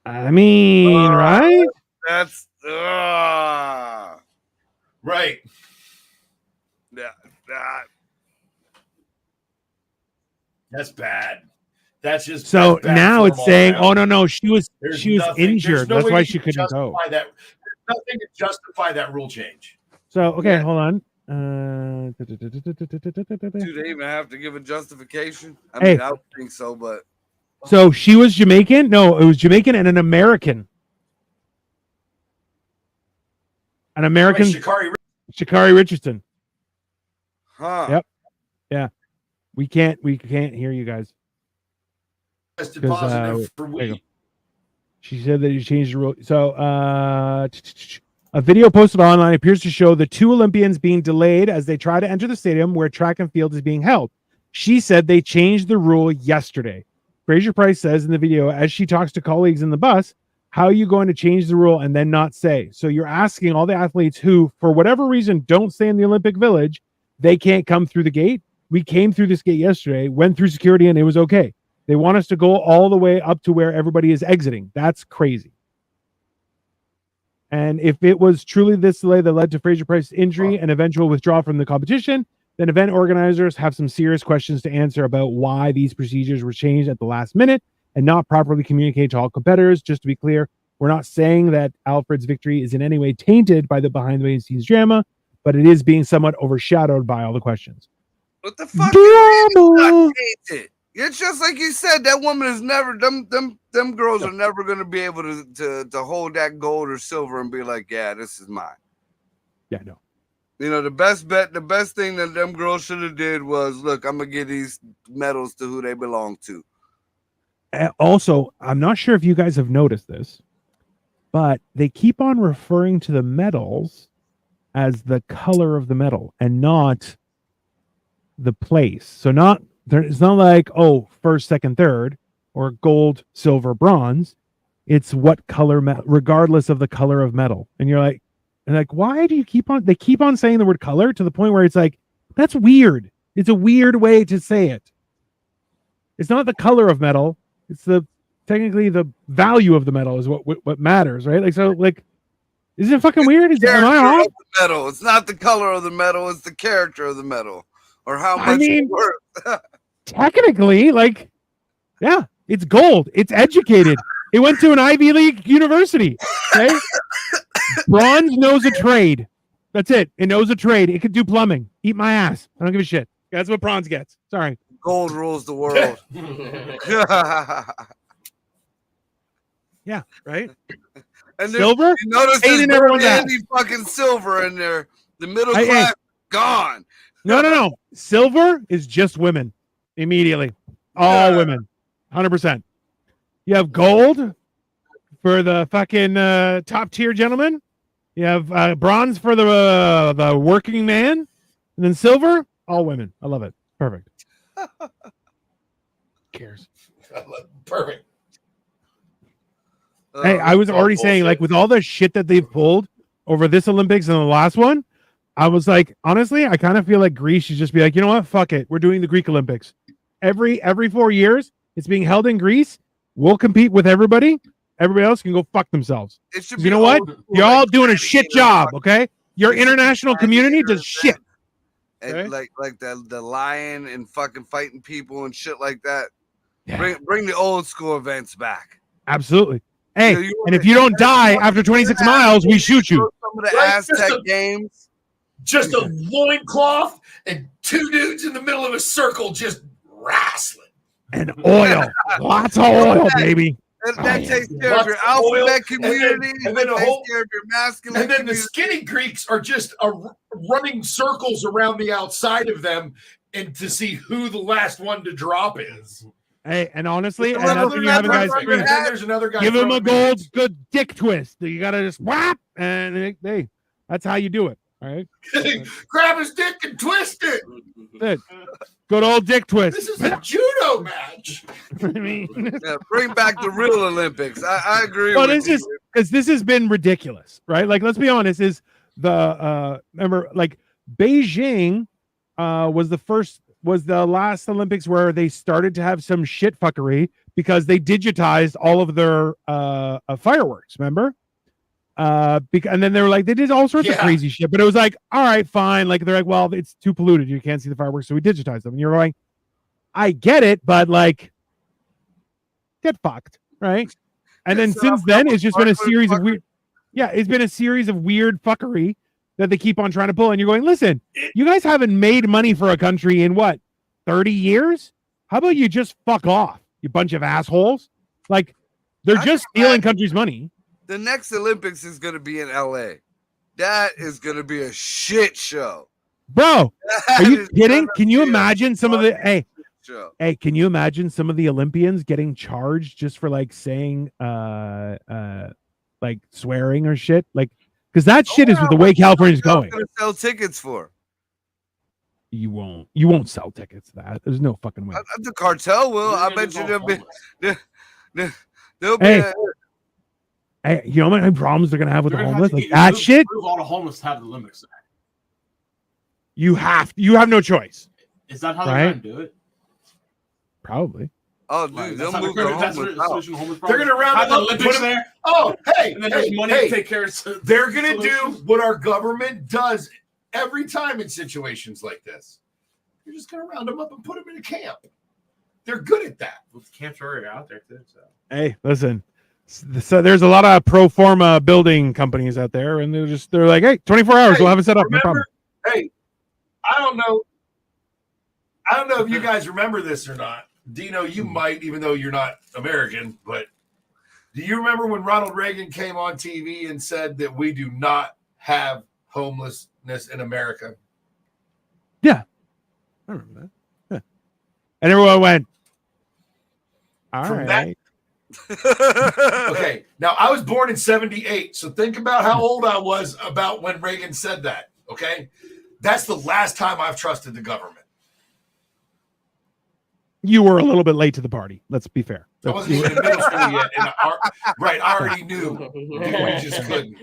I mean, right? That's right. That's bad. That's just so bad now it's saying, around. oh no, she was injured. That's why she couldn't go. There's nothing to justify that rule change. So okay, hold on. Do they even have to give a justification? I Hey. mean, I don't think so, but So she was Jamaican? No, it was Jamaican and an American. An American, Sha'Carri Richardson. huh? Yep. Yeah. We can't hear you guys. Tested 'Cause, positive for there you weed. go. She said that you changed the rule. So, a video posted online appears to show the two Olympians being delayed as they try to enter the stadium where track and field is being held. She said they changed the rule yesterday. Fraser Price says in the video, as she talks to colleagues in the bus, how are you going to change the rule and then not say? So you're asking all the athletes who, for whatever reason, don't stay in the Olympic Village, they can't come through the gate. We came through this gate yesterday, went through security, and it was okay. They want us to go all the way up to where everybody is exiting. That's crazy. And if it was truly this delay that led to Fraser Price's injury and eventual withdrawal from the competition, then event organizers have some serious questions to answer about why these procedures were changed at the last minute and not properly communicated to all competitors. Just to be clear, we're not saying that Alfred's victory is in any way tainted by the behind-the-scenes drama, but it is being somewhat overshadowed by all the questions. What the fuck? Drama. It's just like you said. That woman is never. Them girls are never gonna be able to hold that gold or silver and be like, yeah, this is mine. Yeah, no. You know, the best thing that them girls should have did was, look, I'm gonna give these medals to who they belong to. Also, I'm not sure if you guys have noticed this, but they keep on referring to the medals as the color of the medal and not the place. So it's not like, oh, first, second, third, or gold, silver, bronze. It's what color, regardless of the color of medal. And you're like, why do you they keep on saying the word color to the point where it's like, that's weird. It's a weird way to say it. It's not the color of medal. It's technically the value of the medal is what matters, right? Like, so like, isn't it fucking weird? Am I wrong? The medal. It's not the color of the medal. It's the character of the medal or how much it's worth. Technically, like, yeah, it's gold. It's educated. It went to an Ivy League university. Okay? Bronze knows a trade. That's it. It knows a trade. It could do plumbing. Eat my ass. I don't give a shit. That's what bronze gets. Sorry. Gold rules the world. Yeah, right? And silver? You notice there's any fucking silver in there. The middle class gone. No. Silver is just women. Immediately. All women. 100%. You have gold for the fucking top tier gentlemen. You have bronze for the working man. And then silver, all women. I love it. Perfect. Cares. Perfect. Hey, I was already saying, like, with all the shit that they've pulled over this Olympics and the last one, I was like, honestly, I kind of feel like Greece should just be like, you know what? Fuck it. We're doing the Greek Olympics. Every 4 years, it's being held in Greece. We'll compete with everybody. Everybody else can go fuck themselves. You know what? You're all doing a shit job, okay? Your international community does shit. And like the lion and fucking fighting people and shit like that. Yeah. Bring the old school events back. Absolutely. Hey, and if you don't die after 26 miles, we shoot you. Some of the Aztec games. Just a loincloth and two dudes in the middle of a circle just wrestling. And oil. Lots of oil, baby. That takes care of your alphabet community. And then takes care of your masculine and then the skinny Greeks are just running circles around the outside of them and to see who the last one to drop is. Hey, and honestly, and nothing you have guys there's another guy. Give him a good dick twist. You gotta just whap, and hey, that's how you do it. All right. Grab his dick and twist it. Good old dick twist. This is a judo match. I mean, bring back the real Olympics. I agree. Well, because this has been ridiculous, right? Like, let's be honest. Is the remember like Beijing was the last Olympics where they started to have some shit fuckery because they digitized all of their fireworks. Remember? And then they were like, they did all sorts of crazy shit, but it was like, all right, fine. Like, they're like, well, it's too polluted. You can't see the fireworks. So we digitized them. And you're like, I get it, but like, get fucked. Right. And then since then, it's just been a series of weird. Yeah. It's been a series of weird fuckery that they keep on trying to pull. And you're going, listen, you guys haven't made money for a country in what, 30 years? How about you just fuck off, you bunch of assholes? Like, they're just stealing countries' money. The next Olympics is going to be in LA. That is going to be a shit show. Bro, are you kidding? Can you imagine some of the show. Hey, can you imagine some of the Olympians getting charged just for like saying like swearing or shit? Like, because that shit is the way California's going. Gonna sell tickets for. You won't sell tickets to that. There's no fucking way. The cartel will. I bet you they'll be. Hey, you know how many problems they're gonna have with the homeless? Like that shit. Prove all the homeless have the Olympics. You have no choice. Is that how they're gonna do it? Probably. Oh, dude, they'll move the homeless out. They're gonna round them up and put them there. Oh, hey, and then there's money to take care of. They're gonna do what our government does every time in situations like this. You're just gonna round them up and put them in a camp. They're good at that. Well, the camps are already out there too. So. Hey, listen. So there's a lot of pro forma building companies out there, and they're like, hey, 24 hours, we'll have it set up. No problem. Hey, I don't know if you guys remember this or not. Dino, you might, even though you're not American, but do you remember when Ronald Reagan came on TV and said that we do not have homelessness in America? Yeah. I remember that. Yeah. And everyone went, all right. Okay, now I was born in 78, so think about how old I was about when Reagan said that, okay? That's the last time I've trusted the government. You were a little bit late to the party. Let's be fair. I wasn't even in middle school yet. And I already knew. We just couldn't.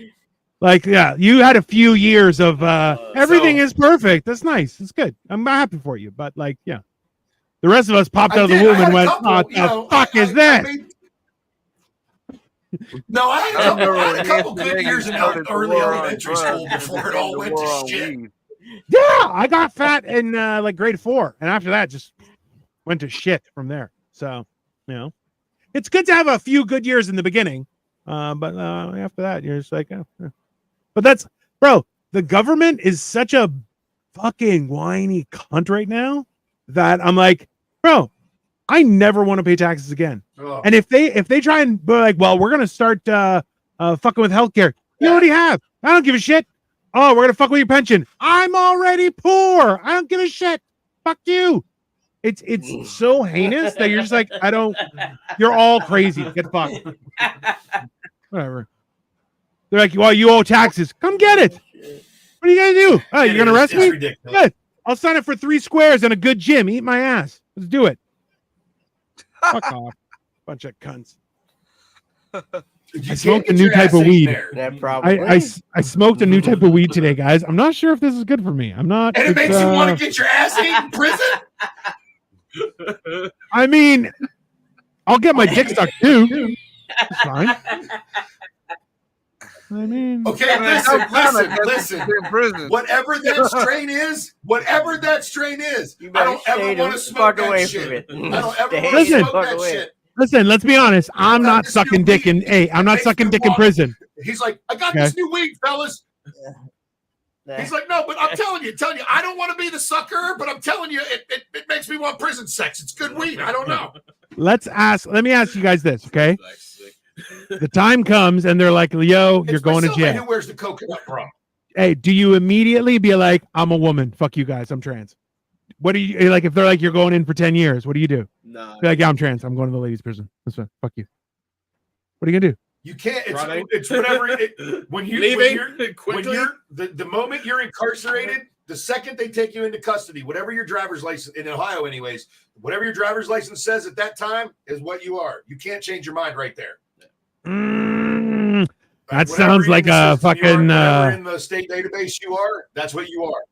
Like, yeah, you had a few years of everything is perfect. That's nice. It's good. I'm happy for you. But, like, yeah. The rest of us popped out of the womb and went, what the fuck is that? No, I had a couple good years in early elementary school before it all went to shit. Yeah, I got fat in like grade 4, and after that, just went to shit from there. So, you know, it's good to have a few good years in the beginning, but after that, you're just like, oh. Yeah. But that's, bro. The government is such a fucking whiny cunt right now that I'm like, bro, I never want to pay taxes again. Oh. And if they try and be like, well, we're gonna start fucking with healthcare, you already have. I don't give a shit. Oh, we're gonna fuck with your pension. I'm already poor. I don't give a shit. Fuck you. It's so heinous that you're just like, I don't. You're all crazy. Get fucked. Whatever. They're like, well, you owe taxes. Come get it. What are you gonna do? Oh, you're gonna arrest me? Ridiculous. Good. I'll sign up for 3 squares and a good gym. Eat my ass. Let's do it. Fuck off. Bunch of cunts. I smoked a new type of weed. I smoked a new type of weed today, guys. I'm not sure if this is good for me. I'm not. And it makes you want to get your ass ate in prison? I mean, I'll get my dick sucked too. It's fine. I mean, okay, listen. Whatever that strain is, I don't ever want to smoke that shit. I don't ever want to smoke that shit. Listen, let's be honest. I'm not sucking dick in. Hey, I'm not sucking dick in prison. He's like, I got this new weed, fellas. He's like, no, but I'm telling you, I don't want to be the sucker, but I'm telling you, it makes me want prison sex. It's good weed. I don't know. Let me ask you guys this, okay? The time comes and they're like, yo, you're going to jail. Who wears the coconut bra? Hey, do you immediately be like, I'm a woman. Fuck you guys. I'm trans. What do you like if they're like, you're going in for 10 years? What do you do? No. Be like, yeah, I'm trans. I'm going to the ladies' prison. That's fine. Fuck you. What are you gonna do? You can't. It's whatever. When the moment you're incarcerated, the second they take you into custody, whatever your driver's license in Ohio, anyways, whatever your driver's license says at that time is what you are. You can't change your mind right there. That sounds like a fucking. Whatever in the state database you are, that's what you are.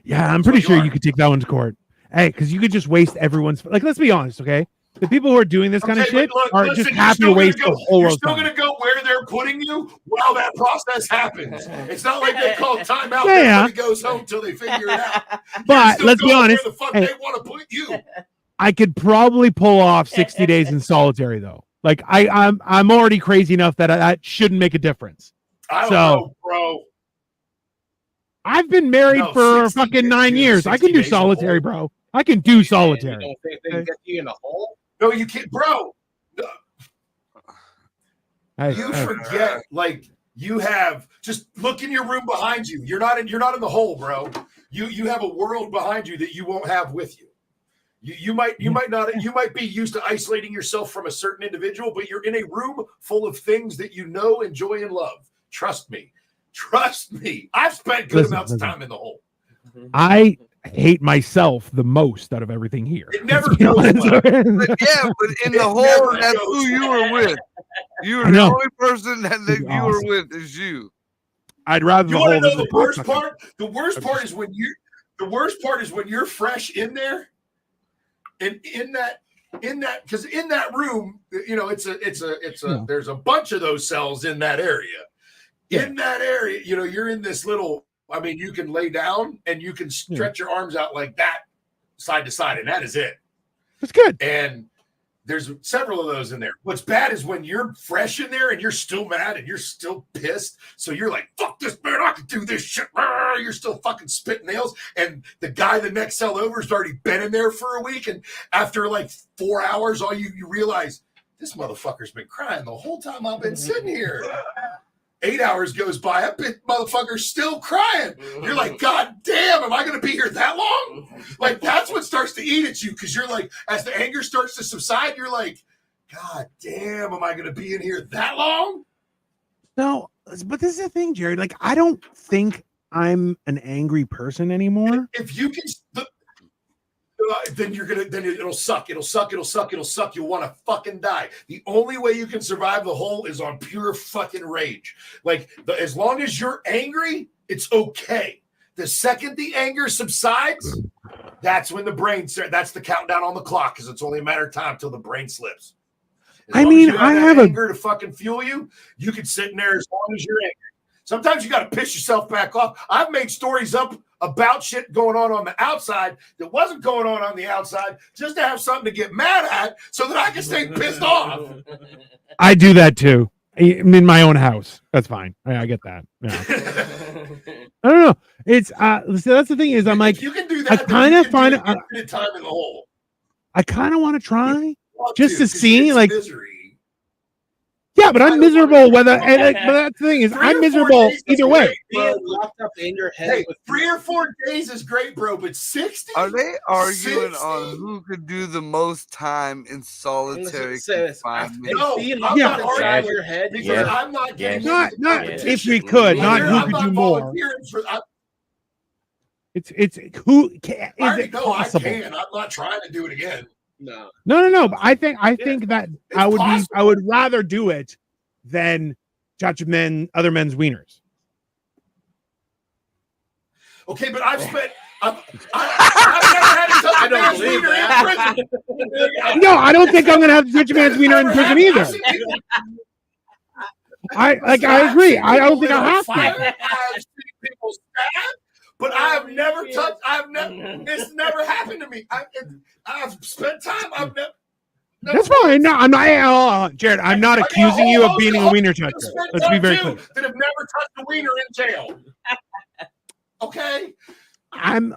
Yeah, I'm pretty sure you could take that one to court. Hey, because you could just waste everyone's. Like, let's be honest, okay? The people who are doing this kind of shit are just happy to waste the whole world. You're still going to go where they're putting you while that process happens. It's not like they call time out. Everybody goes home until they figure it out. But let's be honest. Where the fuck they want to put you? I could probably pull off 60 days in solitary, though. Like, I'm already crazy enough that shouldn't make a difference. I don't know, bro. I've been married No, for 60 fucking 9 dude, years. I 60 can do days in the solitary, hole. bro. I can do You solitary. don't think they can get you in a hole? No, you can't, bro. Hey, You hey. forget, like you have. Just look in your room behind you. You're not in the hole, bro. You have a world behind you that you won't have with you. You might be used to isolating yourself from a certain individual, but you're in a room full of things that you know, enjoy, and love. Trust me. I've spent good amounts of time in the hole. I hate myself the most out of everything here. It never Let's be goes honest. well. But yeah, but in the It hole, never that's goes who you were with. You I were the know. only person that It's you were awesome. with is you. I'd rather You the want to whole know than the worst cocksucker. part? The worst part is when you're fresh in there, and in that because in that room, you know, there's a bunch of those cells in that area. Yeah. In that area, you know, you're in this little. I mean, you can lay down and you can stretch your arms out like that, side to side, and that is it. It's good. And there's several of those in there. What's bad is when you're fresh in there and you're still mad and you're still pissed. So you're like, fuck this, man, I can do this shit. You're still fucking spitting nails. And the guy the next cell over has already been in there for a week. And after like 4 hours, all you realize, this motherfucker's been crying the whole time I've been sitting here. 8 hours goes by, that bit motherfucker's still crying. You're like, God damn, am I going to be here that long? Like, that's what starts to eat at you, because you're like, as the anger starts to subside, you're like, God damn, am I going to be in here that long? No, but this is the thing, Jared. Like, I don't think I'm an angry person anymore. If you can, then it'll suck. You'll want to fucking die. The only way you can survive the hole is on pure fucking rage. Like, as long as you're angry, it's okay. The second the anger subsides, that's when the brain starts. That's the countdown on the clock, because it's only a matter of time till the brain slips. As long as you have anger to fucking fuel you. You can sit in there as long as you're angry. Sometimes you got to piss yourself back off. I've made stories up about shit going on the outside that wasn't going on the outside, just to have something to get mad at so that I can stay pissed off. I do that too. In my own house. That's fine. I get that. Yeah. I don't know. It's so that's the thing is, I'm like, if you can do that, I kind of find it. Time in the hole. I kind of want to try just to 'cause see, it's like, misery. yeah, but I'm miserable whether. And but that's the thing is, I'm miserable either way. Being locked up in your head. Hey, with 3 or 4 days is great, bro, but 60? Are they arguing 60? on who could do the most time in solitary confinement? No, being I'm Yeah. locked not inside arguing your head. because Yeah. I'm not getting Yes. Not into if competition. we could, not I'm who not could do more. volunteering for. It's who is I already it know possible? I can. I'm not trying to do it again. No. No. But I think that It's I would possible. I would rather do it than touch other men's wieners. Okay, but I've spent. I've never had to touch I a don't man's believe wiener that. in prison. No, I don't think I'm gonna have to touch a man's wiener in prison either. I agree. I don't think I have to. I've seen people stabbed, but I've never touched. It's never happened to me. I've spent time. I've never. That's fine. No, I'm not, Jared. I'm not accusing you of being a wiener toucher. Let's be very clear. That have never touched a wiener in jail. Okay.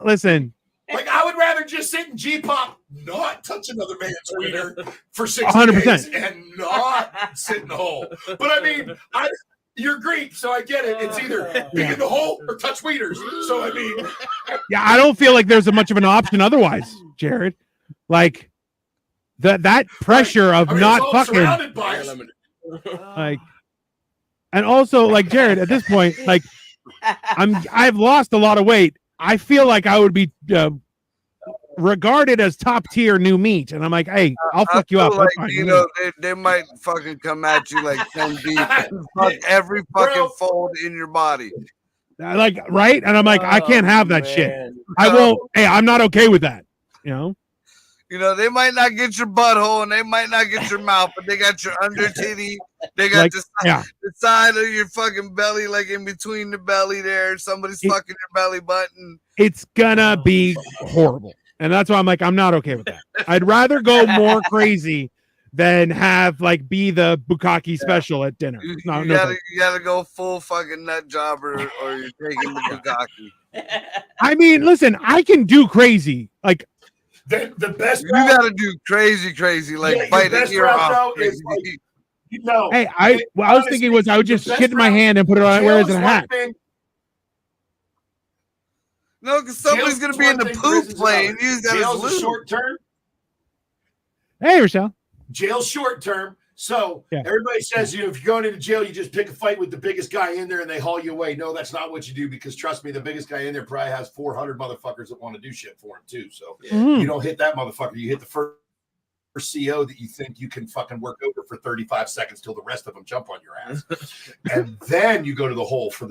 Listen. Like, I would rather just sit in G-pop, not touch another man's wiener for 60 100%. days and not sit in the hole. But I mean, you're Greek, so I get it. It's either be in the hole or touch wieners. So I mean, Yeah, I don't feel like there's much of an option otherwise, Jared. Like that pressure of not it's all fucking, surrounded by us. like, and also like Jared at this point, like I've lost a lot of weight. I feel like I would be regarded as top tier new meat, and I'm like, hey, I'll fuck you feel up. Like, That's fine. you know, they might fucking come at you like 10 deep and fuck every fucking fold in your body. Like, right? And I'm like, I can't have that shit. Man. I won't. Hey, I'm not okay with that. You know? You know, they might not get your butthole and they might not get your mouth, but they got your under titty. They got Like, the side of your fucking belly, like in between the belly there. Somebody's fucking your belly button. It's gonna be horrible. And that's why I'm like, I'm not okay with that. I'd rather go more crazy than have like be the bukkake special at dinner. You, No, you no gotta thanks. you gotta go full fucking nut jobber, or you're taking the bukkake. I mean, listen, I can do crazy. Like, The best You route, gotta do crazy, like your bite an best ear route, off. though, is crazy. no. hey, I was thinking was I would just the best shit in my route- hand and put it on jail where it's is in a one hat. thing, No, because somebody's jail's gonna be in one the thing, poop prison's plane. another. Use that as Jail's a lube. short term. Hey, Rochelle. Jail's short term. So Yeah. everybody says, if you're going into jail, you just pick a fight with the biggest guy in there and they haul you away. No, that's not what you do, because trust me, the biggest guy in there probably has 400 motherfuckers that want to do shit for him too. So Mhm. you don't hit that motherfucker. You hit the first CO that you think you can fucking work over for 35 seconds till the rest of them jump on your ass. And then you go to the hole for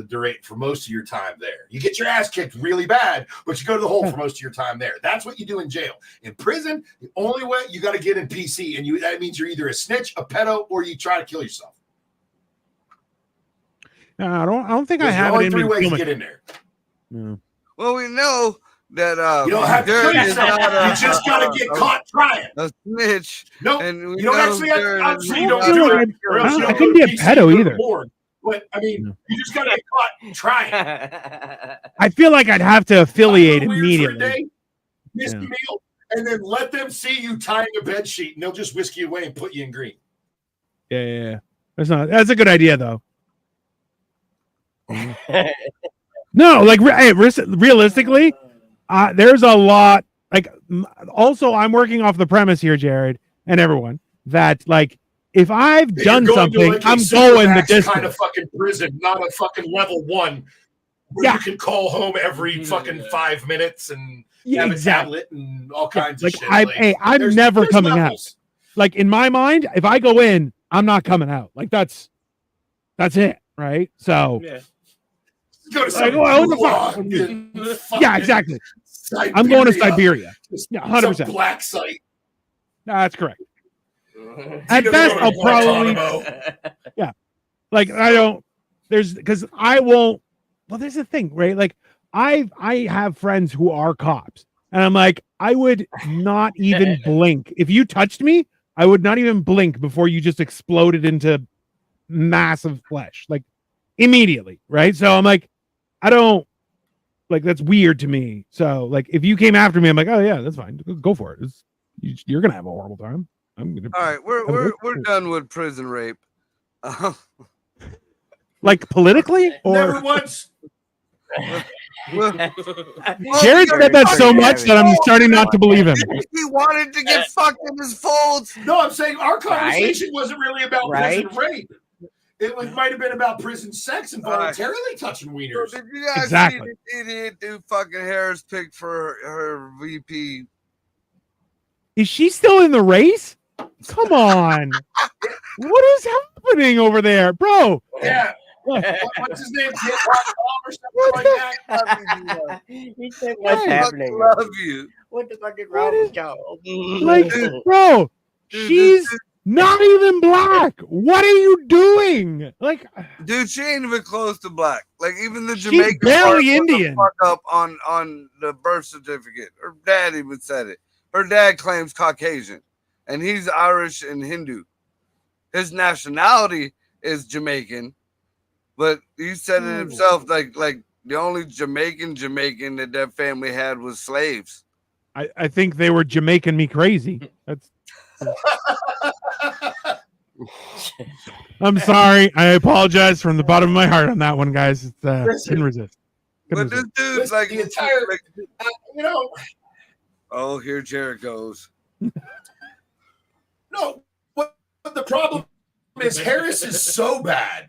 most of your time there. You get your ass kicked really bad, but you go to the hole for most of your time there. That's what you do in jail. In prison, the only way you got to get in PC, and that means you're either a snitch, a pedo, or you try to kill yourself. No, I don't think I There's have it only in three me. ways to to kill get in there. my- Well, we know that You don't have to kill Jared is yourself. not You just got to get caught trying. a snitch. No, And we you don't know actually have Jared to. is Obviously, you not don't do like it, or else you I don't couldn't go be to a PC, pedo go to either. the morgue. But I mean, you just got to get caught trying. I feel like I'd have to affiliate Weird for a immediately. day, miss Yeah. the meal, and then let them see you tying a bed sheet, and they'll just whisk you away and put you in green. Yeah. That's a good idea though. No, like realistically, there's a lot. Like, also, I'm working off the premise here, Jared, and everyone, that like if I've You're done going to, something, like, a I'm going the Supermax distance. kind of fucking prison, not a fucking level 1 where Yeah. you can call home every fucking 5 minutes and Yeah, have exactly. a tablet and all kinds Like of shit. I'm never there's coming levels. out. Like in my mind, if I go in, I'm not coming out. Like that's it, right? So Yeah. Go to like, some what the fuck? gulag in Yeah, fucking exactly. I'm going to Siberia. Just Yeah, some 100%. black site. No, that's correct. You At gotta best, go to I'll probably Guantanamo. like I don't. There's because I won't. Well, there's the thing, right? Like I have friends who are cops, and I'm like, I would not even blink if you touched me. I would not even blink before you just exploded into massive flesh, like immediately, right? So I'm like, I don't like that's weird to me. So like, if you came after me, I'm like, oh yeah, that's fine, go for it. You're gonna have a horrible time. I'm gonna. All right, we're done with prison rape. Like politically, or Never once. Well, Jared said that so much that I'm starting not to believe him. He wanted to get fucked in his folds. No, I'm saying our conversation wasn't really about prison rape. It might have been about prison sex and voluntarily touching wieners. Did you guys Exactly. see the idiot do fucking Harris picked for her VP? Is she still in the race? Come on. What is happening over there, bro? Yeah. What's his name? Kid Rock Tom or something like that? He said, "What's Hey, happening? Love you. What the fuck is wrong with y'all?" Like, bro, she's not even black. What are you doing? Like, Dude, she ain't even close to black. Like even the She's Jamaican barely part put the Indian. fuck up on the birth certificate. Her dad even said it. Her dad claims Caucasian, and he's Irish and Hindu. His nationality is Jamaican, but he said it himself. Like the only Jamaican that family had was slaves. I think they were Jamaican me crazy. That's. I'm sorry. I apologize from the bottom of my heart on that one, guys. It's couldn't resist. Couldn't But this resist. dude's like the entire, you know, oh, here Jared goes. no. What the problem is, Harris is so bad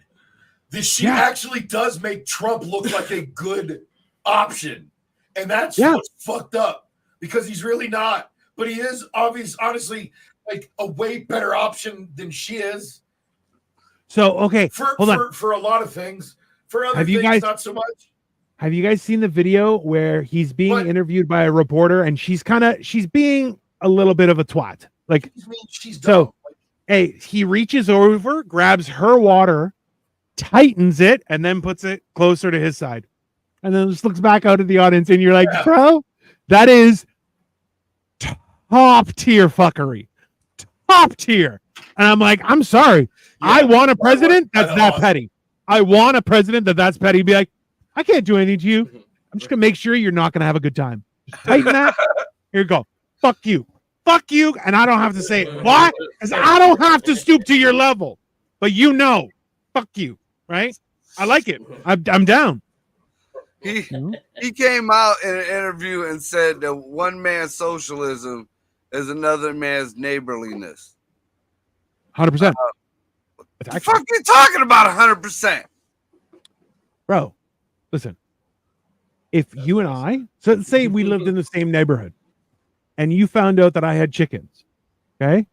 that she Yeah. actually does make Trump look like a good option, and that's Yeah. what's fucked up because he's really not. But he is honestly, like a way better option than she is So okay, hold on. for a lot of things. For other Have you things, guys- not so much. Have you guys seen the video where he's being What? interviewed by a reporter and she's being a little bit of a twat? Like, I mean, she's So- dumb. hey, he reaches over, grabs her water, tightens it, and then puts it closer to his side. And then just looks back out at the audience, and you're like, Yeah. bro, that is top tier fuckery. top tier. And I'm like, I'm sorry. I want a president that's that petty. I want a president that's petty. Be like, I can't do anything to you. I'm just gonna make sure you're not gonna have a good time. Just tighten that. Here you go. Fuck you. Fuck you. And I don't have to say it. Why? Because I don't have to stoop to your level. But you know, fuck you. Right? I like it. I'm down. He came out in an interview and said that one man's socialism is another man's neighborliness. 100%. What the fuck you talking about 100%? Bro, listen. If you and I, so let's say we lived in the same neighborhood and you found out that I had chickens, okay?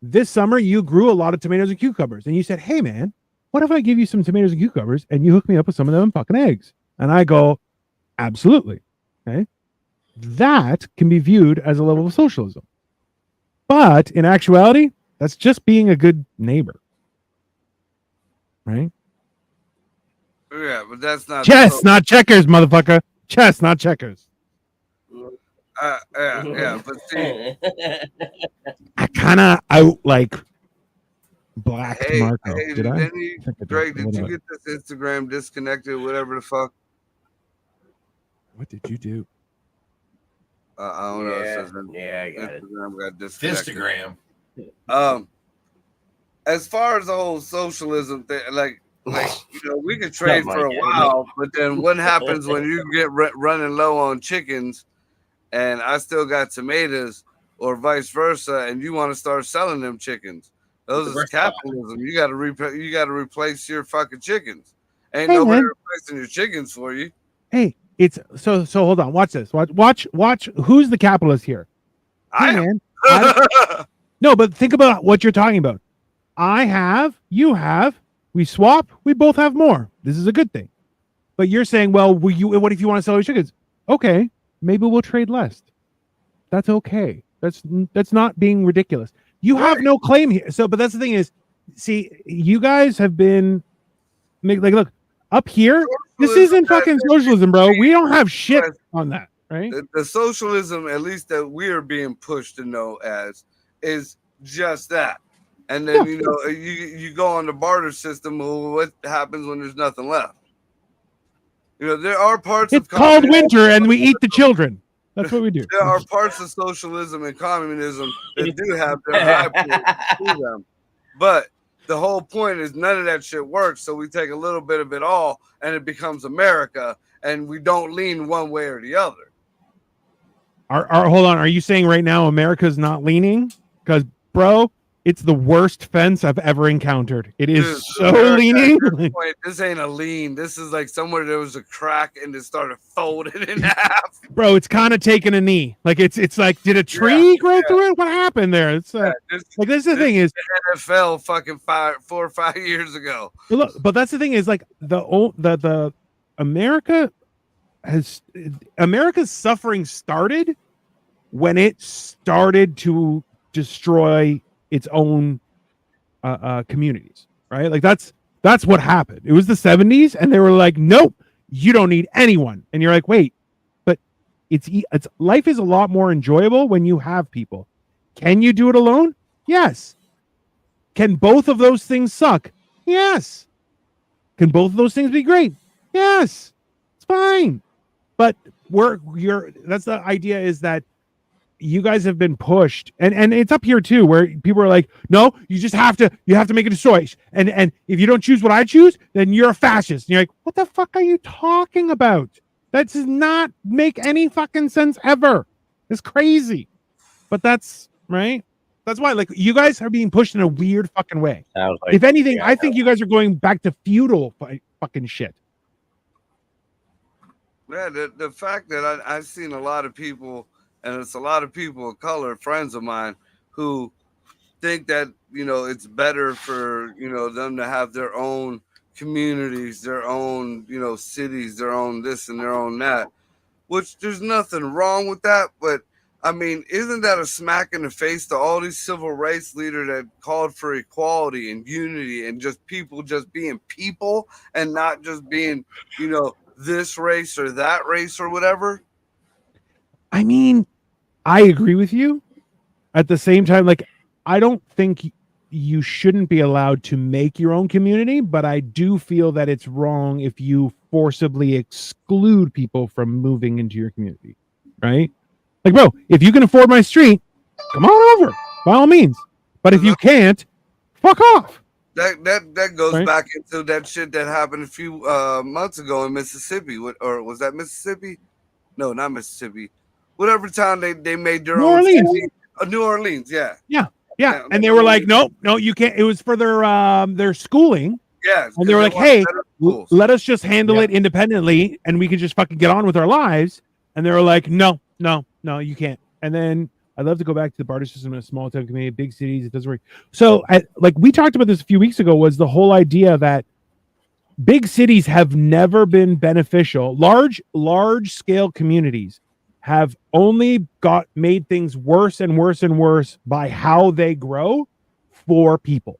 This summer, you grew a lot of tomatoes and cucumbers and you said, hey, man, what if I give you some tomatoes and cucumbers and you hook me up with some of them fucking eggs? And I go, absolutely, okay? That can be viewed as a level of socialism. But in actuality, that's just being a good neighbor, right? Yeah, but that's not chess, not checkers, motherfucker. Chess, not checkers. Yeah, but see, I kind of out like black Marco. Hey, did I? Greg, did you get this Instagram disconnected? Whatever the fuck. What did you do? I don't know. Yeah, I got Instagram got disconnected. Instagram. As far as the whole socialism thing, like we could trade for a while, but then what happens when you get running low on chickens, and I still got tomatoes, or vice versa, and you want to start selling them chickens? Those is capitalism. You got to replace your fucking chickens. Ain't nobody replacing your chickens for you. Hey, it's so hold on. Watch this. Watch. Who's the capitalist here? I am. No, but think about what you're talking about. I have, you have, we swap, we both have more. This is a good thing. But you're saying, well, what if you want to sell your chickens? Okay, maybe we'll trade less. That's okay. That's not being ridiculous. You have no claim here. So, but that's the thing is, see, you guys have been like, look, up here, this isn't fucking socialism, bro. We don't have shit on that, right? The socialism, at least that we're being pushed to know as, is just that. And then you go on the barter system. Well, what happens when there's nothing left? There are parts. It's called winter, and we eat the children. That's what we do. There are parts of socialism and communism that do have their high points to them, but the whole point is none of that shit works. So we take a little bit of it all, and it becomes America, and we don't lean one way or the other. Hold on. Are you saying right now America's not leaning? Because, bro, it's the worst fence I've ever encountered. It is so leaning. This ain't a lean. This is like somewhere there was a crack and it started folding in half. Bro, it's kind of taking a knee. Like it's like, did a tree grow through it? What happened there? It's like this is the thing is NFL fucking 4 or 5 years ago. But that's the thing is like the America's suffering started when it started to destroy its own communities, right? Like that's what happened. It was the 70s, and they were like, "Nope, you don't need anyone." And you're like, "Wait, but it's life is a lot more enjoyable when you have people. Can you do it alone? Yes. Can both of those things suck? Yes. Can both of those things be great? Yes. It's fine. But that's the idea is that you guys have been pushed, and it's up here too, where people are like, no, you have to make a choice. And if you don't choose what I choose, then you're a fascist. And you're like, what the fuck are you talking about? That does not make any fucking sense ever. It's crazy. But that's right. That's why, like, you guys are being pushed in a weird fucking way. If anything, I think you guys are going back to feudal fucking shit. Yeah, the fact that I've seen a lot of people, and it's a lot of people of color, friends of mine, who think that, it's better for, them to have their own communities, their own, cities, their own this and their own that, which there's nothing wrong with that. But I mean, isn't that a smack in the face to all these civil rights leaders that called for equality and unity and just people just being people and not just being, this race or that race or whatever? I mean, I agree with you. At the same time, like, I don't think you shouldn't be allowed to make your own community, but I do feel that it's wrong if you forcibly exclude people from moving into your community, right? Like, bro, if you can afford my street, come on over, by all means. But if you can't, fuck off. That goes Right. back into that shit that happened a few months ago in Mississippi. Or was that Mississippi? No, not Mississippi. Whatever town they made their New own Orleans. city. New Orleans, yeah. Yeah, and they were like, no, you can't. It was for their schooling, Yeah. and they were like, want hey, better schools. let us just handle it independently, and we can just fucking get on with our lives. And they were like, no, you can't. And then I'd love to go back to the barter system in a small town community, big cities. It doesn't work. So, like we talked about this a few weeks ago, was the whole idea that big cities have never been beneficial. Large scale communities have only made things worse and worse and worse by how they grow for people.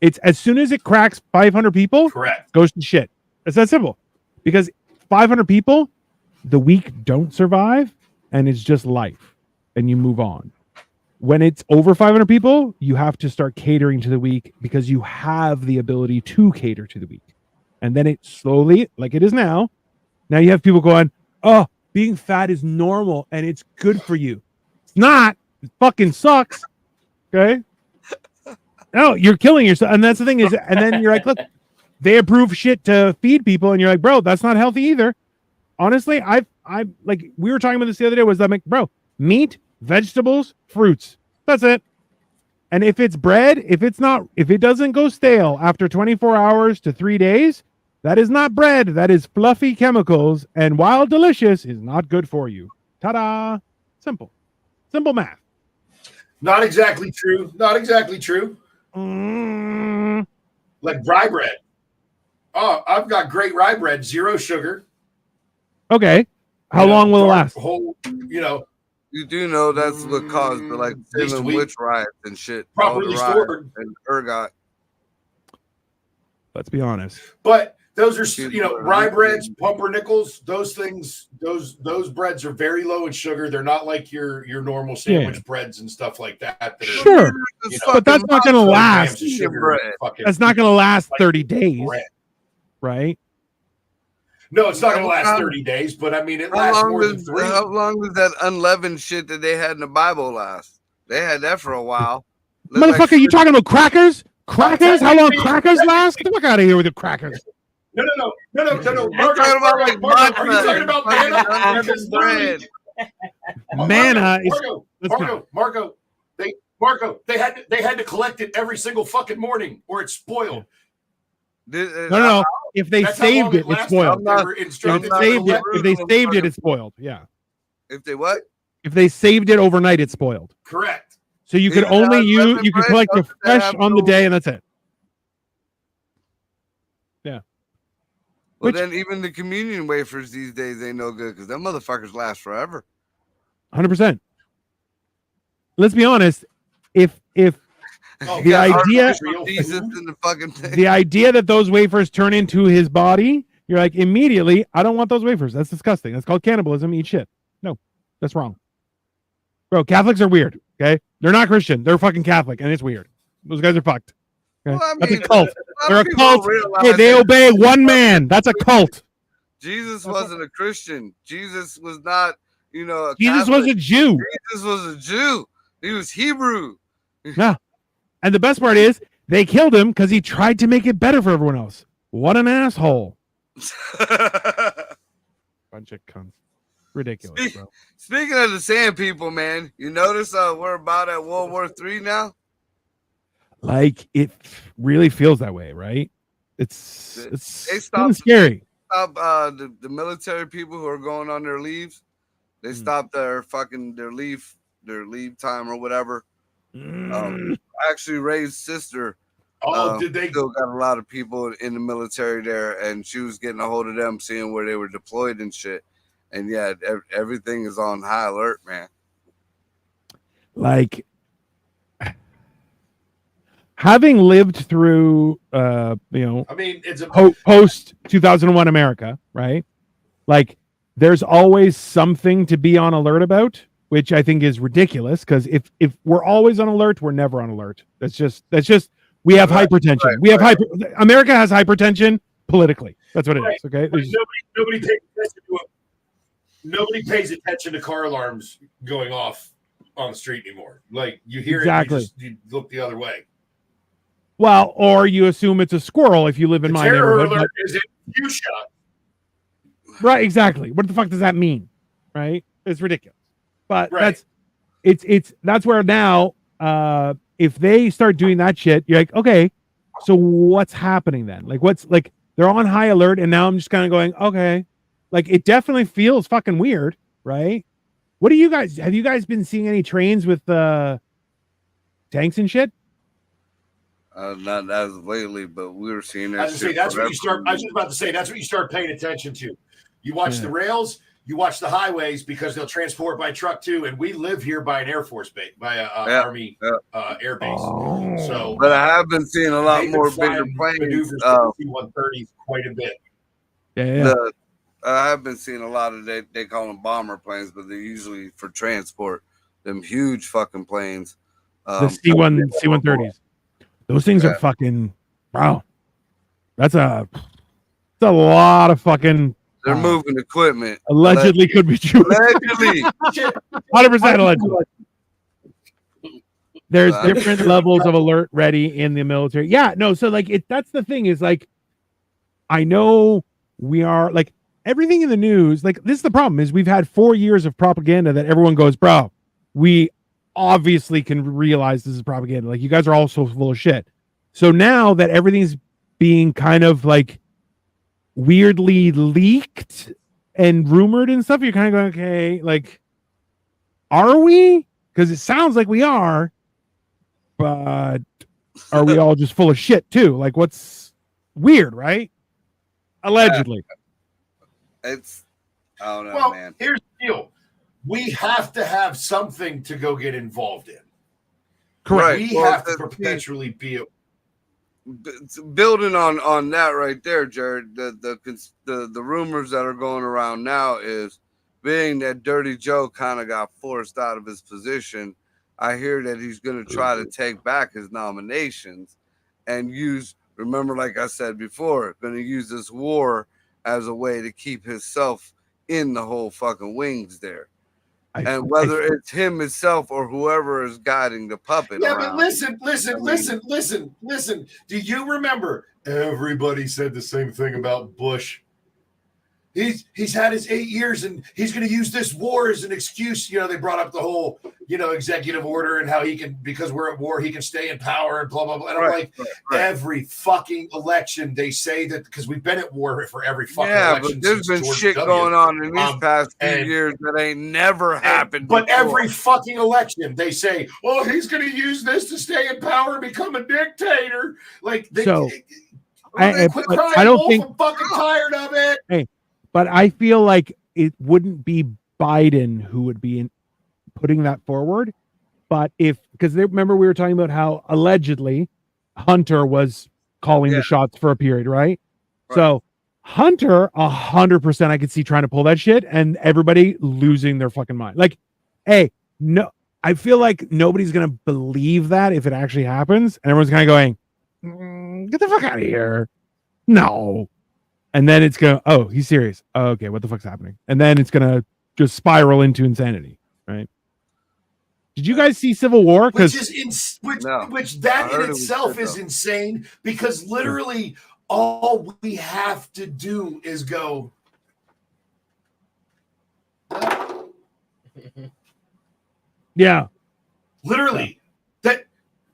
It's as soon as it cracks 500 people, Correct. goes to shit. It's that simple. Because 500 people, the weak don't survive, and it's just life, and you move on. When it's over 500 people, you have to start catering to the weak because you have the ability to cater to the weak. And then it slowly, like it is now you have people going, oh, being fat is normal and it's good for you. It's not. It fucking sucks. Okay? No, you're killing yourself. And that's the thing is, and then you're like, look, they approve shit to feed people, and you're like, bro, that's not healthy either. Honestly, I like we were talking about this the other day, was I'm like, bro, meat, vegetables, fruits. That's it. And if it's bread, if it doesn't go stale after 24 hours to 3 days, that is not bread. That is fluffy chemicals, and while delicious, is not good for you. Ta-da! Simple math. Not exactly true. Not exactly true. Like rye bread. Oh, I've got great rye bread, 0 sugar. Okay. How long will it last? Whole, You do know that's what caused the like least a Salem week. witch riots and shit. Properly all the riots stored. and ergot. Let's be honest. But those are, rye breads, pumpernickels, those things, those breads are very low in sugar. They're not like your normal sandwich breads and stuff like that. That are, Sure. But that's not going to last. Sugar, That's not going to last 30 days, bread. right? No, it's not going to last 30 days, but I mean, it lasts more than 3. How long does that unleavened shit that they had in the Bible last? They had that for a while. Looked Motherfucker, like you talking about crackers? Crackers? How long crackers last? Get the fuck out of here with the crackers. No. I'm talking about like Marco, are you talking about manna? unleavened Because bread. Manna is Marco, they had to collect it every single fucking morning or it's spoiled. no. If they That's how saved long it, it's lasted. spoiled. They were If instructed they to saved it, collect it's spoiled. Yeah. If they what? If they saved it overnight, it's spoiled. Correct. So you could Even only unleavened you can bread collect the doesn't fresh have on the no- day, and that's it. Well, Which- then even the communion wafers these days ain't no good because them motherfuckers last forever. 100%. Let's be honest. If Oh, The idea- artificial Jesus food. in the fucking thing. the idea that those wafers turn into his body, you're like, immediately, I don't want those wafers. That's disgusting. That's called cannibalism. Eat shit. No, that's wrong. Bro, Catholics are weird. Okay, they're not Christian. They're fucking Catholic, and it's weird. Those guys are fucked. Okay? Well, I That's a mean, cult. lot They're of a people cult. don't realize Hey, they that obey one man. That's a cult. Jesus wasn't a Christian. Jesus was not, a Jesus Catholic. was a Jew. Jesus was a Jew. He was Hebrew. And the best part is they killed him because he tried to make it better for everyone else. What an asshole. Bunch of cunts. Ridiculous, bro. Speaking of the sand people, man, you notice we're about at World War III now? Like, it really feels that way, right? It's They getting stopped- scary. Stop the military people who are going on their leaves. They stopped their leave time or whatever. Actually, Ray's sister Did they? still got a lot of people in the military there, and she was getting a hold of them, seeing where they were deployed and shit. And yeah, everything is on high alert, man. Like, having lived through, I mean, it's a post 2001 America, right? Like, there's always something to be on alert about. which I think is ridiculous because if we're always on alert, we're never on alert. That's just we have hypertension. We have America has hypertension politically. That's what it is. Okay. Nobody pays attention to car alarms going off on the street anymore. Like you hear Exactly. it, you look the other way. Well, or you assume it's a squirrel if you live in my terror neighborhood. alert is in fuchsia. Right, exactly. What the fuck does that mean? Right? It's ridiculous. But Right. that's where now if they start doing that shit, you're like, okay, so what's happening then? Like what's like they're on high alert and now I'm just kind of going, okay. Like it definitely feels fucking weird, right? What do you guys have you guys been seeing any trains with tanks and shit? Not as lately, but we were seeing that. I was just about to say that's what you start paying attention to. You watch the rails, you watch the highways because they'll transport by truck too. And we live here by an Air Force base, by a Army air base. So, but I have been seeing a lot more bigger planes. C-130s quite a bit. Yeah. I have been seeing a lot of they call them bomber planes, but they're usually for transport. Them huge fucking planes. The C-130s. Those things are fucking wow. That's a lot of fucking. They're moving equipment. Allegedly could be true. Allegedly. 100% allegedly. There's different levels of alert ready in the military. Yeah, no, so like that's the thing is like I know we are like everything in the news, like this is the problem is we've had 4 years of propaganda that everyone goes, bro, we obviously can realize this is propaganda. Like you guys are all so full of shit. So now that everything's being kind of like weirdly leaked and rumored and stuff, you're kind of going, okay, like, are we? Because it sounds like we are, but are we all just full of shit too? Like, what's weird, right? Allegedly. It's, I don't know, man. Here's the deal. We have to have something to go get involved in. Correct. We have to perpetually be building on that right there, Jared. The rumors that are going around now is being that Dirty Joe kind of got forced out of his position. I hear that he's going to try to take back his nominations and remember, like I said before, going to use this war as a way to keep himself in the whole fucking wings there. And whether it's him himself or whoever is guiding the puppet. Yeah, but listen. Do you remember everybody said the same thing about Bush? He's had his 8 years and he's going to use this war as an excuse. You know, they brought up the whole, executive order and how he can, because we're at war, he can stay in power and blah, blah, blah. And I'm like, every fucking election, they say that because we've been at war for every fucking election. But there's been shit going on in these past few years that ain't never happened But before. every fucking election, they say, oh, he's going to use this to stay in power and become a dictator. Like, I don't think I'm fucking tired of it. Hey, but I feel like it wouldn't be Biden who would be putting that forward. But because remember we were talking about how allegedly Hunter was calling the shots for a period, right? So Hunter, 100% I could see trying to pull that shit and everybody losing their fucking mind. Like, hey, no, I feel like nobody's going to believe that if it actually happens. And everyone's kind of going, get the fuck out of here. No. And then it's going to, oh, he's serious. Oh, okay, what the fuck's happening? And then it's going to just spiral into insanity, right? Did you guys see Civil War? Which that in itself is insane because literally all we have to do is go. Yeah. Literally. That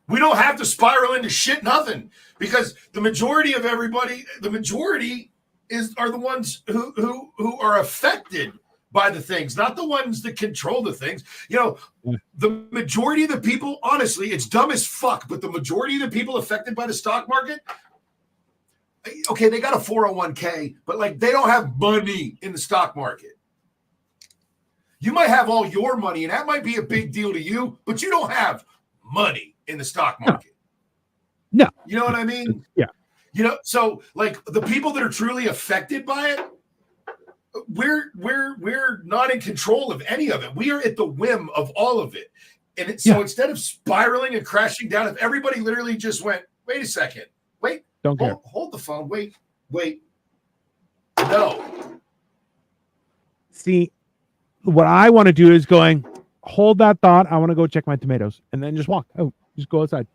we don't have to spiral into shit, nothing. Because the majority of everybody, are the ones who are affected by the things, not the ones that control the things. The majority of the people, honestly, it's dumb as fuck, but the majority of the people affected by the stock market, okay, they got a 401k, but like they don't have money in the stock market. You might have all your money, and that might be a big deal to you, but you don't have money in the stock market. No. You know what I mean? Yeah. So like the people that are truly affected by it, we're not in control of any of it. We are at the whim of all of it. And so instead of spiraling and crashing down, if everybody literally just went, wait a second, wait, Don't care. Hold the phone, wait, no. See, what I want to do is hold that thought. I want to go check my tomatoes and then just walk out. Just go outside.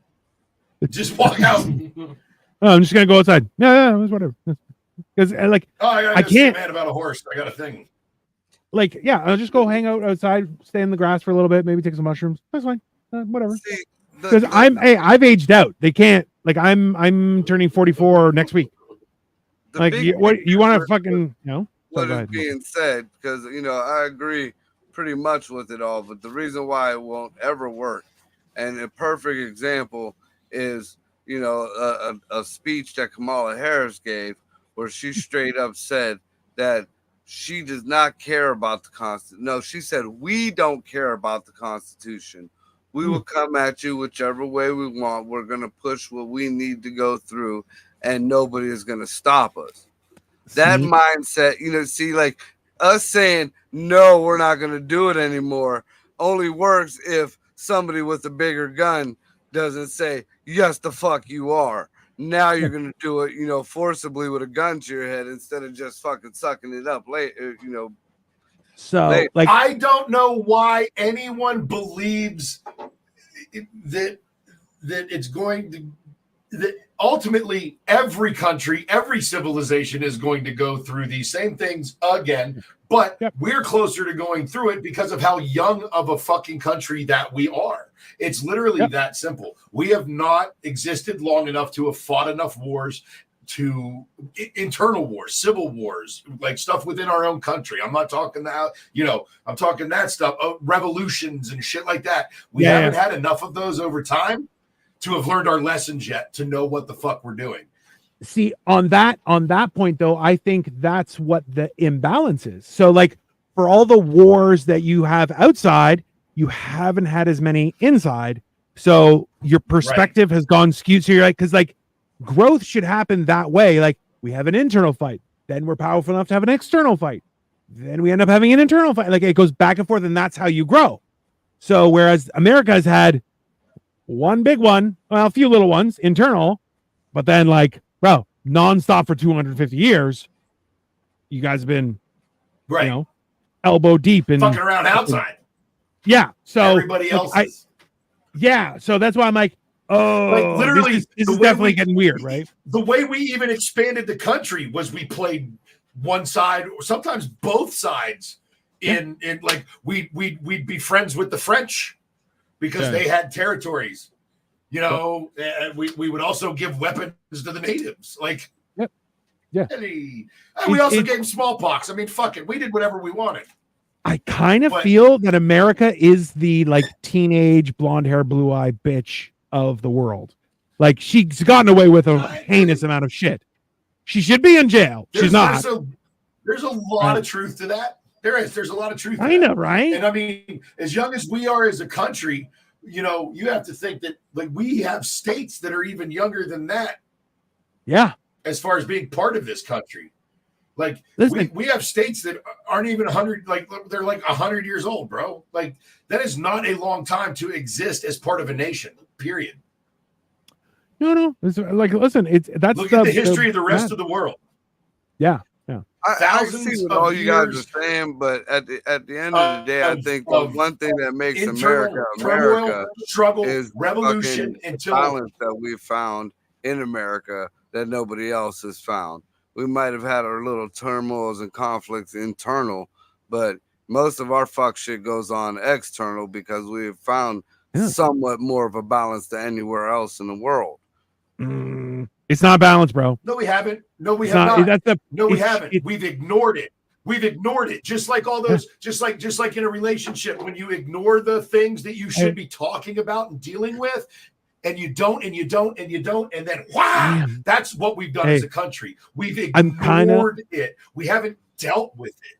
Just walk out. I'm just gonna go outside. Yeah, whatever. Because I can't. Mad about a horse. I got a thing. I'll just go hang out outside, stay in the grass for a little bit, maybe take some mushrooms. That's fine. Whatever. Because I've aged out. They can't. I'm turning 44 next week. What you want to fucking what is being said, because I agree pretty much with it all, but the reason why it won't ever work, and a perfect example is a speech that Kamala Harris gave where she straight up said that she does not care about the Constitution. No, she said, we don't care about the Constitution. We will come at you whichever way we want. We're going to push what we need to go through, and nobody is going to stop us. That mindset, see, like us saying, no, we're not going to do it anymore, only works if somebody with a bigger gun doesn't say, yes, the fuck you are. Now you're going to do it, forcibly with a gun to your head instead of just fucking sucking it up later, So, I don't know why anyone believes that it's going to, that ultimately every country, every civilization is going to go through these same things again, but we're closer to going through it because of how young of a fucking country that we are. It's literally that simple. We have not existed long enough to have fought enough wars, to internal wars, civil wars, like stuff within our own country. I'm not talking about, I'm talking that stuff, revolutions and shit like that. We haven't had enough of those over time to have learned our lessons yet, to know what the fuck we're doing. See, on that point though, I think that's what the imbalance is. So for all the wars that you have outside, you haven't had as many inside. So your perspective has gone skewed. So you're because growth should happen that way. We have an internal fight, then we're powerful enough to have an external fight, then we end up having an internal fight. It goes back and forth, and that's how you grow. So whereas America has had one big one, well, a few little ones internal, but then nonstop for 250 years, you guys have been elbow deep in fucking around outside. So everybody else so that's why I'm literally this is definitely getting weird, right? The way we even expanded the country was we played one side or sometimes both sides in we'd be friends with the French because they had territories, and we would also give weapons to the natives. We also gave them smallpox. I mean, fuck it. We did whatever we wanted. I kind of feel that America is the teenage blonde hair, blue eye bitch of the world. She's gotten away with a heinous amount of shit. She should be in jail. She's not. There's a lot of truth to that. There's a lot of truth to I know, right? And I mean, as young as we are as a country, you have to think that we have states that are even younger than that. Yeah. As far as being part of this country. We have states that aren't even 100, they're 100 years old, bro. That is not a long time to exist as part of a nation, period. No. It's listen, that's look at the history of the rest of the world. Yeah. I see what all you guys are saying, but at the end of the day, I think the one thing that makes America struggle, is revolution until balance that we've found in America that nobody else has found. We might have had our little turmoils and conflicts internal, but most of our fuck shit goes on external because we've found somewhat more of a balance than anywhere else in the world. It's not balanced, bro. No, we haven't. No, we have not. We haven't. We've ignored it. We've ignored it. Just like all those, just like in a relationship, when you ignore the things that you should be talking about and dealing with, and you don't, and then wow, that's what we've done as a country. We've ignored it. We haven't dealt with it.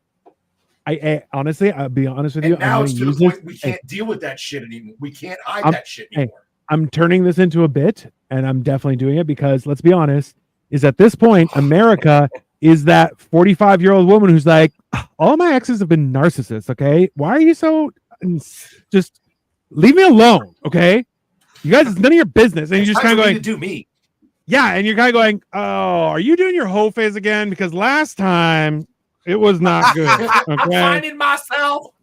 I honestly, I'll be honest with you. Now it's to the point we can't deal with that shit anymore. We can't hide that shit anymore. I'm turning this into a bit, and I'm definitely doing it because let's be honest, is at this point, America is that 45-year-old woman who's like, all my exes have been narcissists. Okay, why are you so just leave me alone? Okay, you guys, it's none of your business, and you're just kind of going to do me. Yeah, and you're kind of going, oh, are you doing your whole phase again? Because last time it was not good. Okay? I'm finding myself.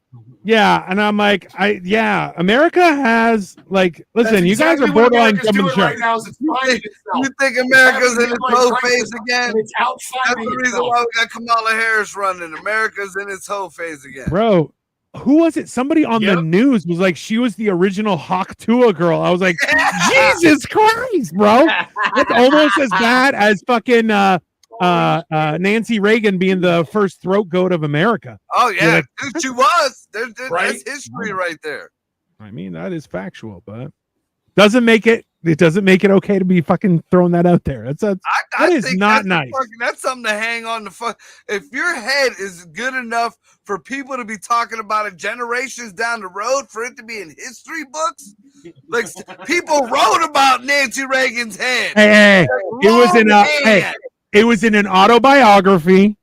Yeah, and I'm like, America has listen, That's you guys exactly are what borderline America's jumping doing the right shark. now. Is it's finding itself. You think America's in its whole crisis, phase again? and it's out That's finding the reason itself. why we got Kamala Harris running. America's in its whole phase again. Bro, who was it? Somebody on the news was like, she was the original Hawk Tua girl. I was like, Jesus Christ, bro. It's almost as bad as fucking Nancy Reagan being the first throat goat of America. Oh yeah, like, dude, she was. That's Right? history right there. I mean, that is factual, but doesn't make it okay to be fucking throwing that out there. That is think not that's nice. That's something to hang on to. If your head is good enough for people to be talking about it generations down the road, for it to be in history books, like people wrote about Nancy Reagan's head. Hey, it was in an autobiography.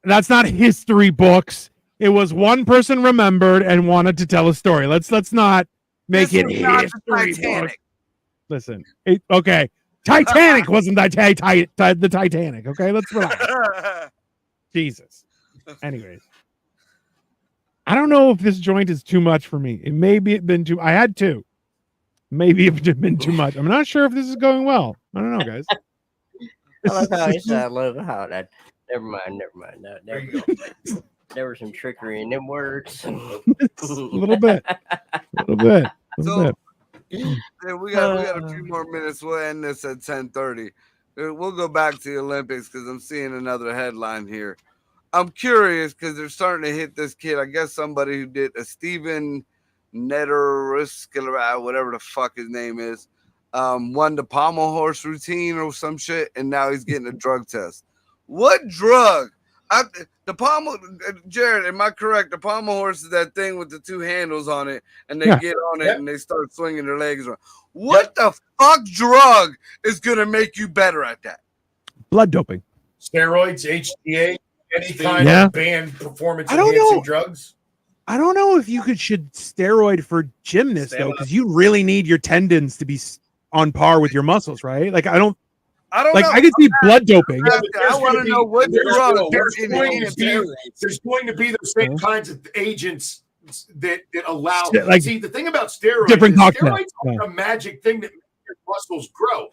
That's not history books. It was one person remembered and wanted to tell a story. Let's not make This it was not history the books. Titanic. Listen, okay. Titanic wasn't the Titanic. Okay, let's relax. Jesus. Anyways, I don't know if this joint is too much for me. It may be been too. I had two. Maybe it's been too much. I'm not sure if this is going well. I don't know, guys. I love how that. Never mind. No, There you go. there was some trickery in them words. a little bit. So, yeah, we got a few more minutes. We'll end this at 10:30. We'll go back to the Olympics because I'm seeing another headline here. I'm curious because they're starting to hit this kid. I guess somebody who did a Steven Netteruskler, whatever the fuck his name is, won the pommel horse routine or some shit, and now he's getting a drug test. What drug? The pommel, Jared, am I correct? The pommel horse is that thing with the two handles on it, and they get on it and they start swinging their legs around. What the fuck drug is gonna make you better at that? Blood doping, steroids, HGH, any kind of banned performance enhancing drugs. I don't know if you should steroid for gymnasts though, because you really need your tendons to be on par with your muscles, right? Like I don't know. I could see blood doping. I want to know what drug. There's going to be those same kinds of agents that allow. See, the thing about steroids, steroids are a magic thing that makes your muscles grow.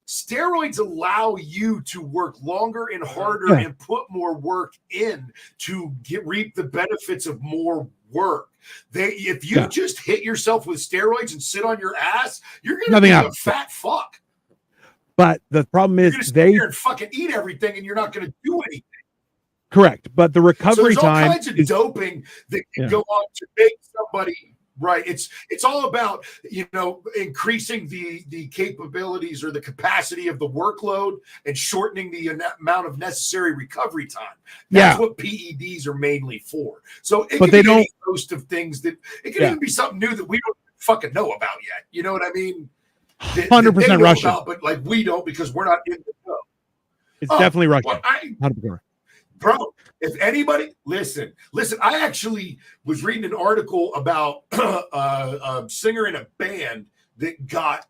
Steroids allow you to work longer and harder and put more work in to reap the benefits of more work. If you just hit yourself with steroids and sit on your ass, you're going to be a fat fuck. But the problem is they and fucking eat everything, and you're not going to do anything. Correct, but the recovery so there's time all kinds of doping that can go on to make somebody right. It's all about increasing the capabilities or the capacity of the workload and shortening the amount of necessary recovery time. That's what PEDs are mainly for. So it can be a host of things that it can even be something new that we don't fucking know about yet. You know what I mean? 100% Russian, but like we don't because we're not in the know. It's definitely Russian. Well, 100%. Bro, if anybody listen, I actually was reading an article about a singer in a band that got,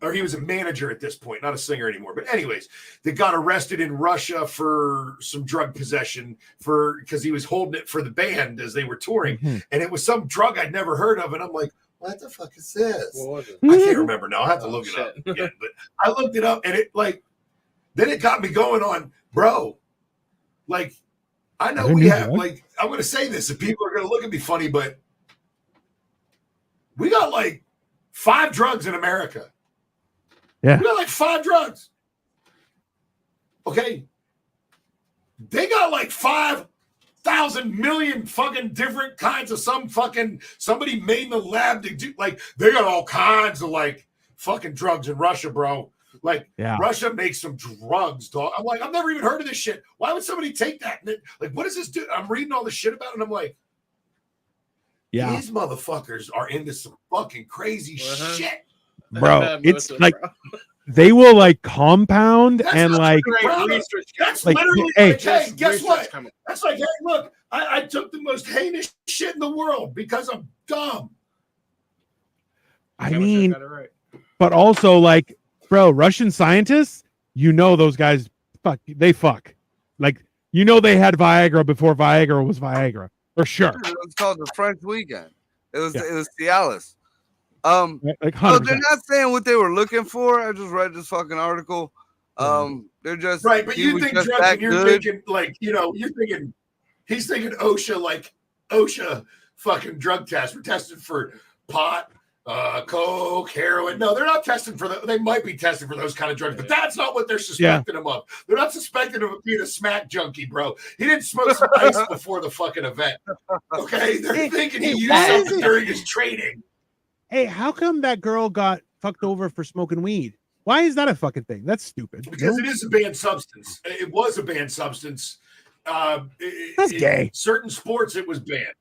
or he was a manager at this point, not a singer anymore. But anyways, that got arrested in Russia for some drug possession because he was holding it for the band as they were touring, and it was some drug I'd never heard of, and I'm like, what the fuck is this? What was it? I can't remember now. I have to look it up again. But I looked it up, and then it got me going on, bro. Like, I know we have, like, I'm going to say this, and people are going to look at me funny, but we got like 5 drugs in America. Yeah. We got like 5 drugs. Okay. They got like 5,000 million fucking different kinds of somebody made in the lab to do, like, they got all kinds of like fucking drugs in Russia, bro. Like, Russia makes some drugs, dog. I'm like, I've never even heard of this shit. Why would somebody take that? And like, what does this do? I'm reading all this shit about it, and I'm like, these motherfuckers are into some fucking crazy shit. Bro, it's like, they will like compound That's and not like Great Brother, research. that's like, literally hey, like, hey, There's guess research what? coming. That's like, hey, look, I took the most heinous shit in the world because I'm dumb. I Amateur mean, got it right. but also like, bro, Russian scientists, those guys fuck. Like, they had Viagra before Viagra was Viagra. For sure. It was called the French Weekend. It was Yeah. it was Cialis. Like No, 100%. they're not saying what they were looking for. I just read this fucking article. They're just Right, but he you was think just drugs that and you're good. thinking like, you're thinking he's thinking OSHA, like OSHA fucking drug tests. We're testing for pot, coke, heroin. No, they're not testing for they might be testing for those kind of drugs, but that's not what they're suspecting him of. They're not suspecting him of being a smack junkie, bro. He didn't smoke some ice before the fucking event. Okay, they're thinking he used something during his training. Hey, how come that girl got fucked over for smoking weed? Why is that a fucking thing? That's stupid. Because it is a banned substance. It was a banned substance. That's gay. Certain sports, it was banned.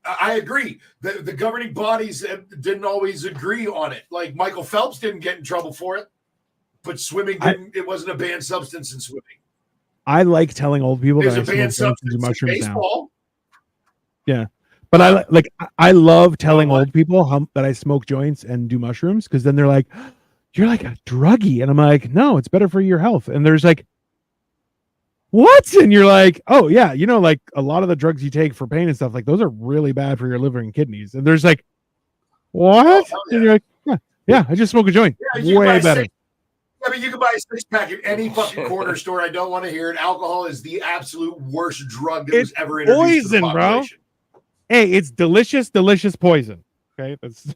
I agree. The governing bodies didn't always agree on it. Like Michael Phelps didn't get in trouble for it, but swimming didn't. It wasn't a banned substance in swimming. I like telling old people There's that a I banned smoke joints and do substance in mushrooms now. baseball. Yeah. But I love telling old people that I smoke joints and do mushrooms, because then they're like, you're like a druggie. And I'm like, no, it's better for your health. And there's like, what? And you're like, oh yeah, like a lot of the drugs you take for pain and stuff, like those are really bad for your liver and kidneys. And there's like, what? Yeah. And you're like, yeah, I just smoke a joint. Way better. I mean, you can buy a 6-pack at any fucking corner store. I don't want to hear it. Alcohol is the absolute worst drug that was ever introduced to the population. Bro. Hey, it's delicious poison. Okay, that's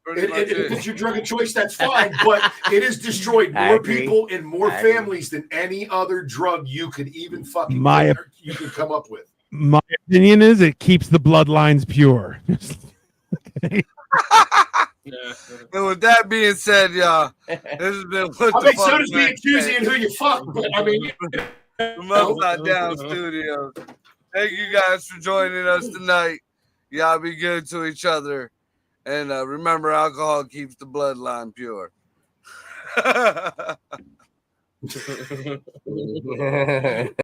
pretty much if it's your drug of choice, that's fine. But it has destroyed more people and more families than any other drug you could even fucking you could come up with. My opinion is it keeps the bloodlines pure. Okay. And with that being said, y'all, this has been what the fuck. So does being choosy and who you fuck. But I mean, from Upside Down Studios. Thank you guys for joining us tonight. Y'all be good to each other. And remember, alcohol keeps the bloodline pure.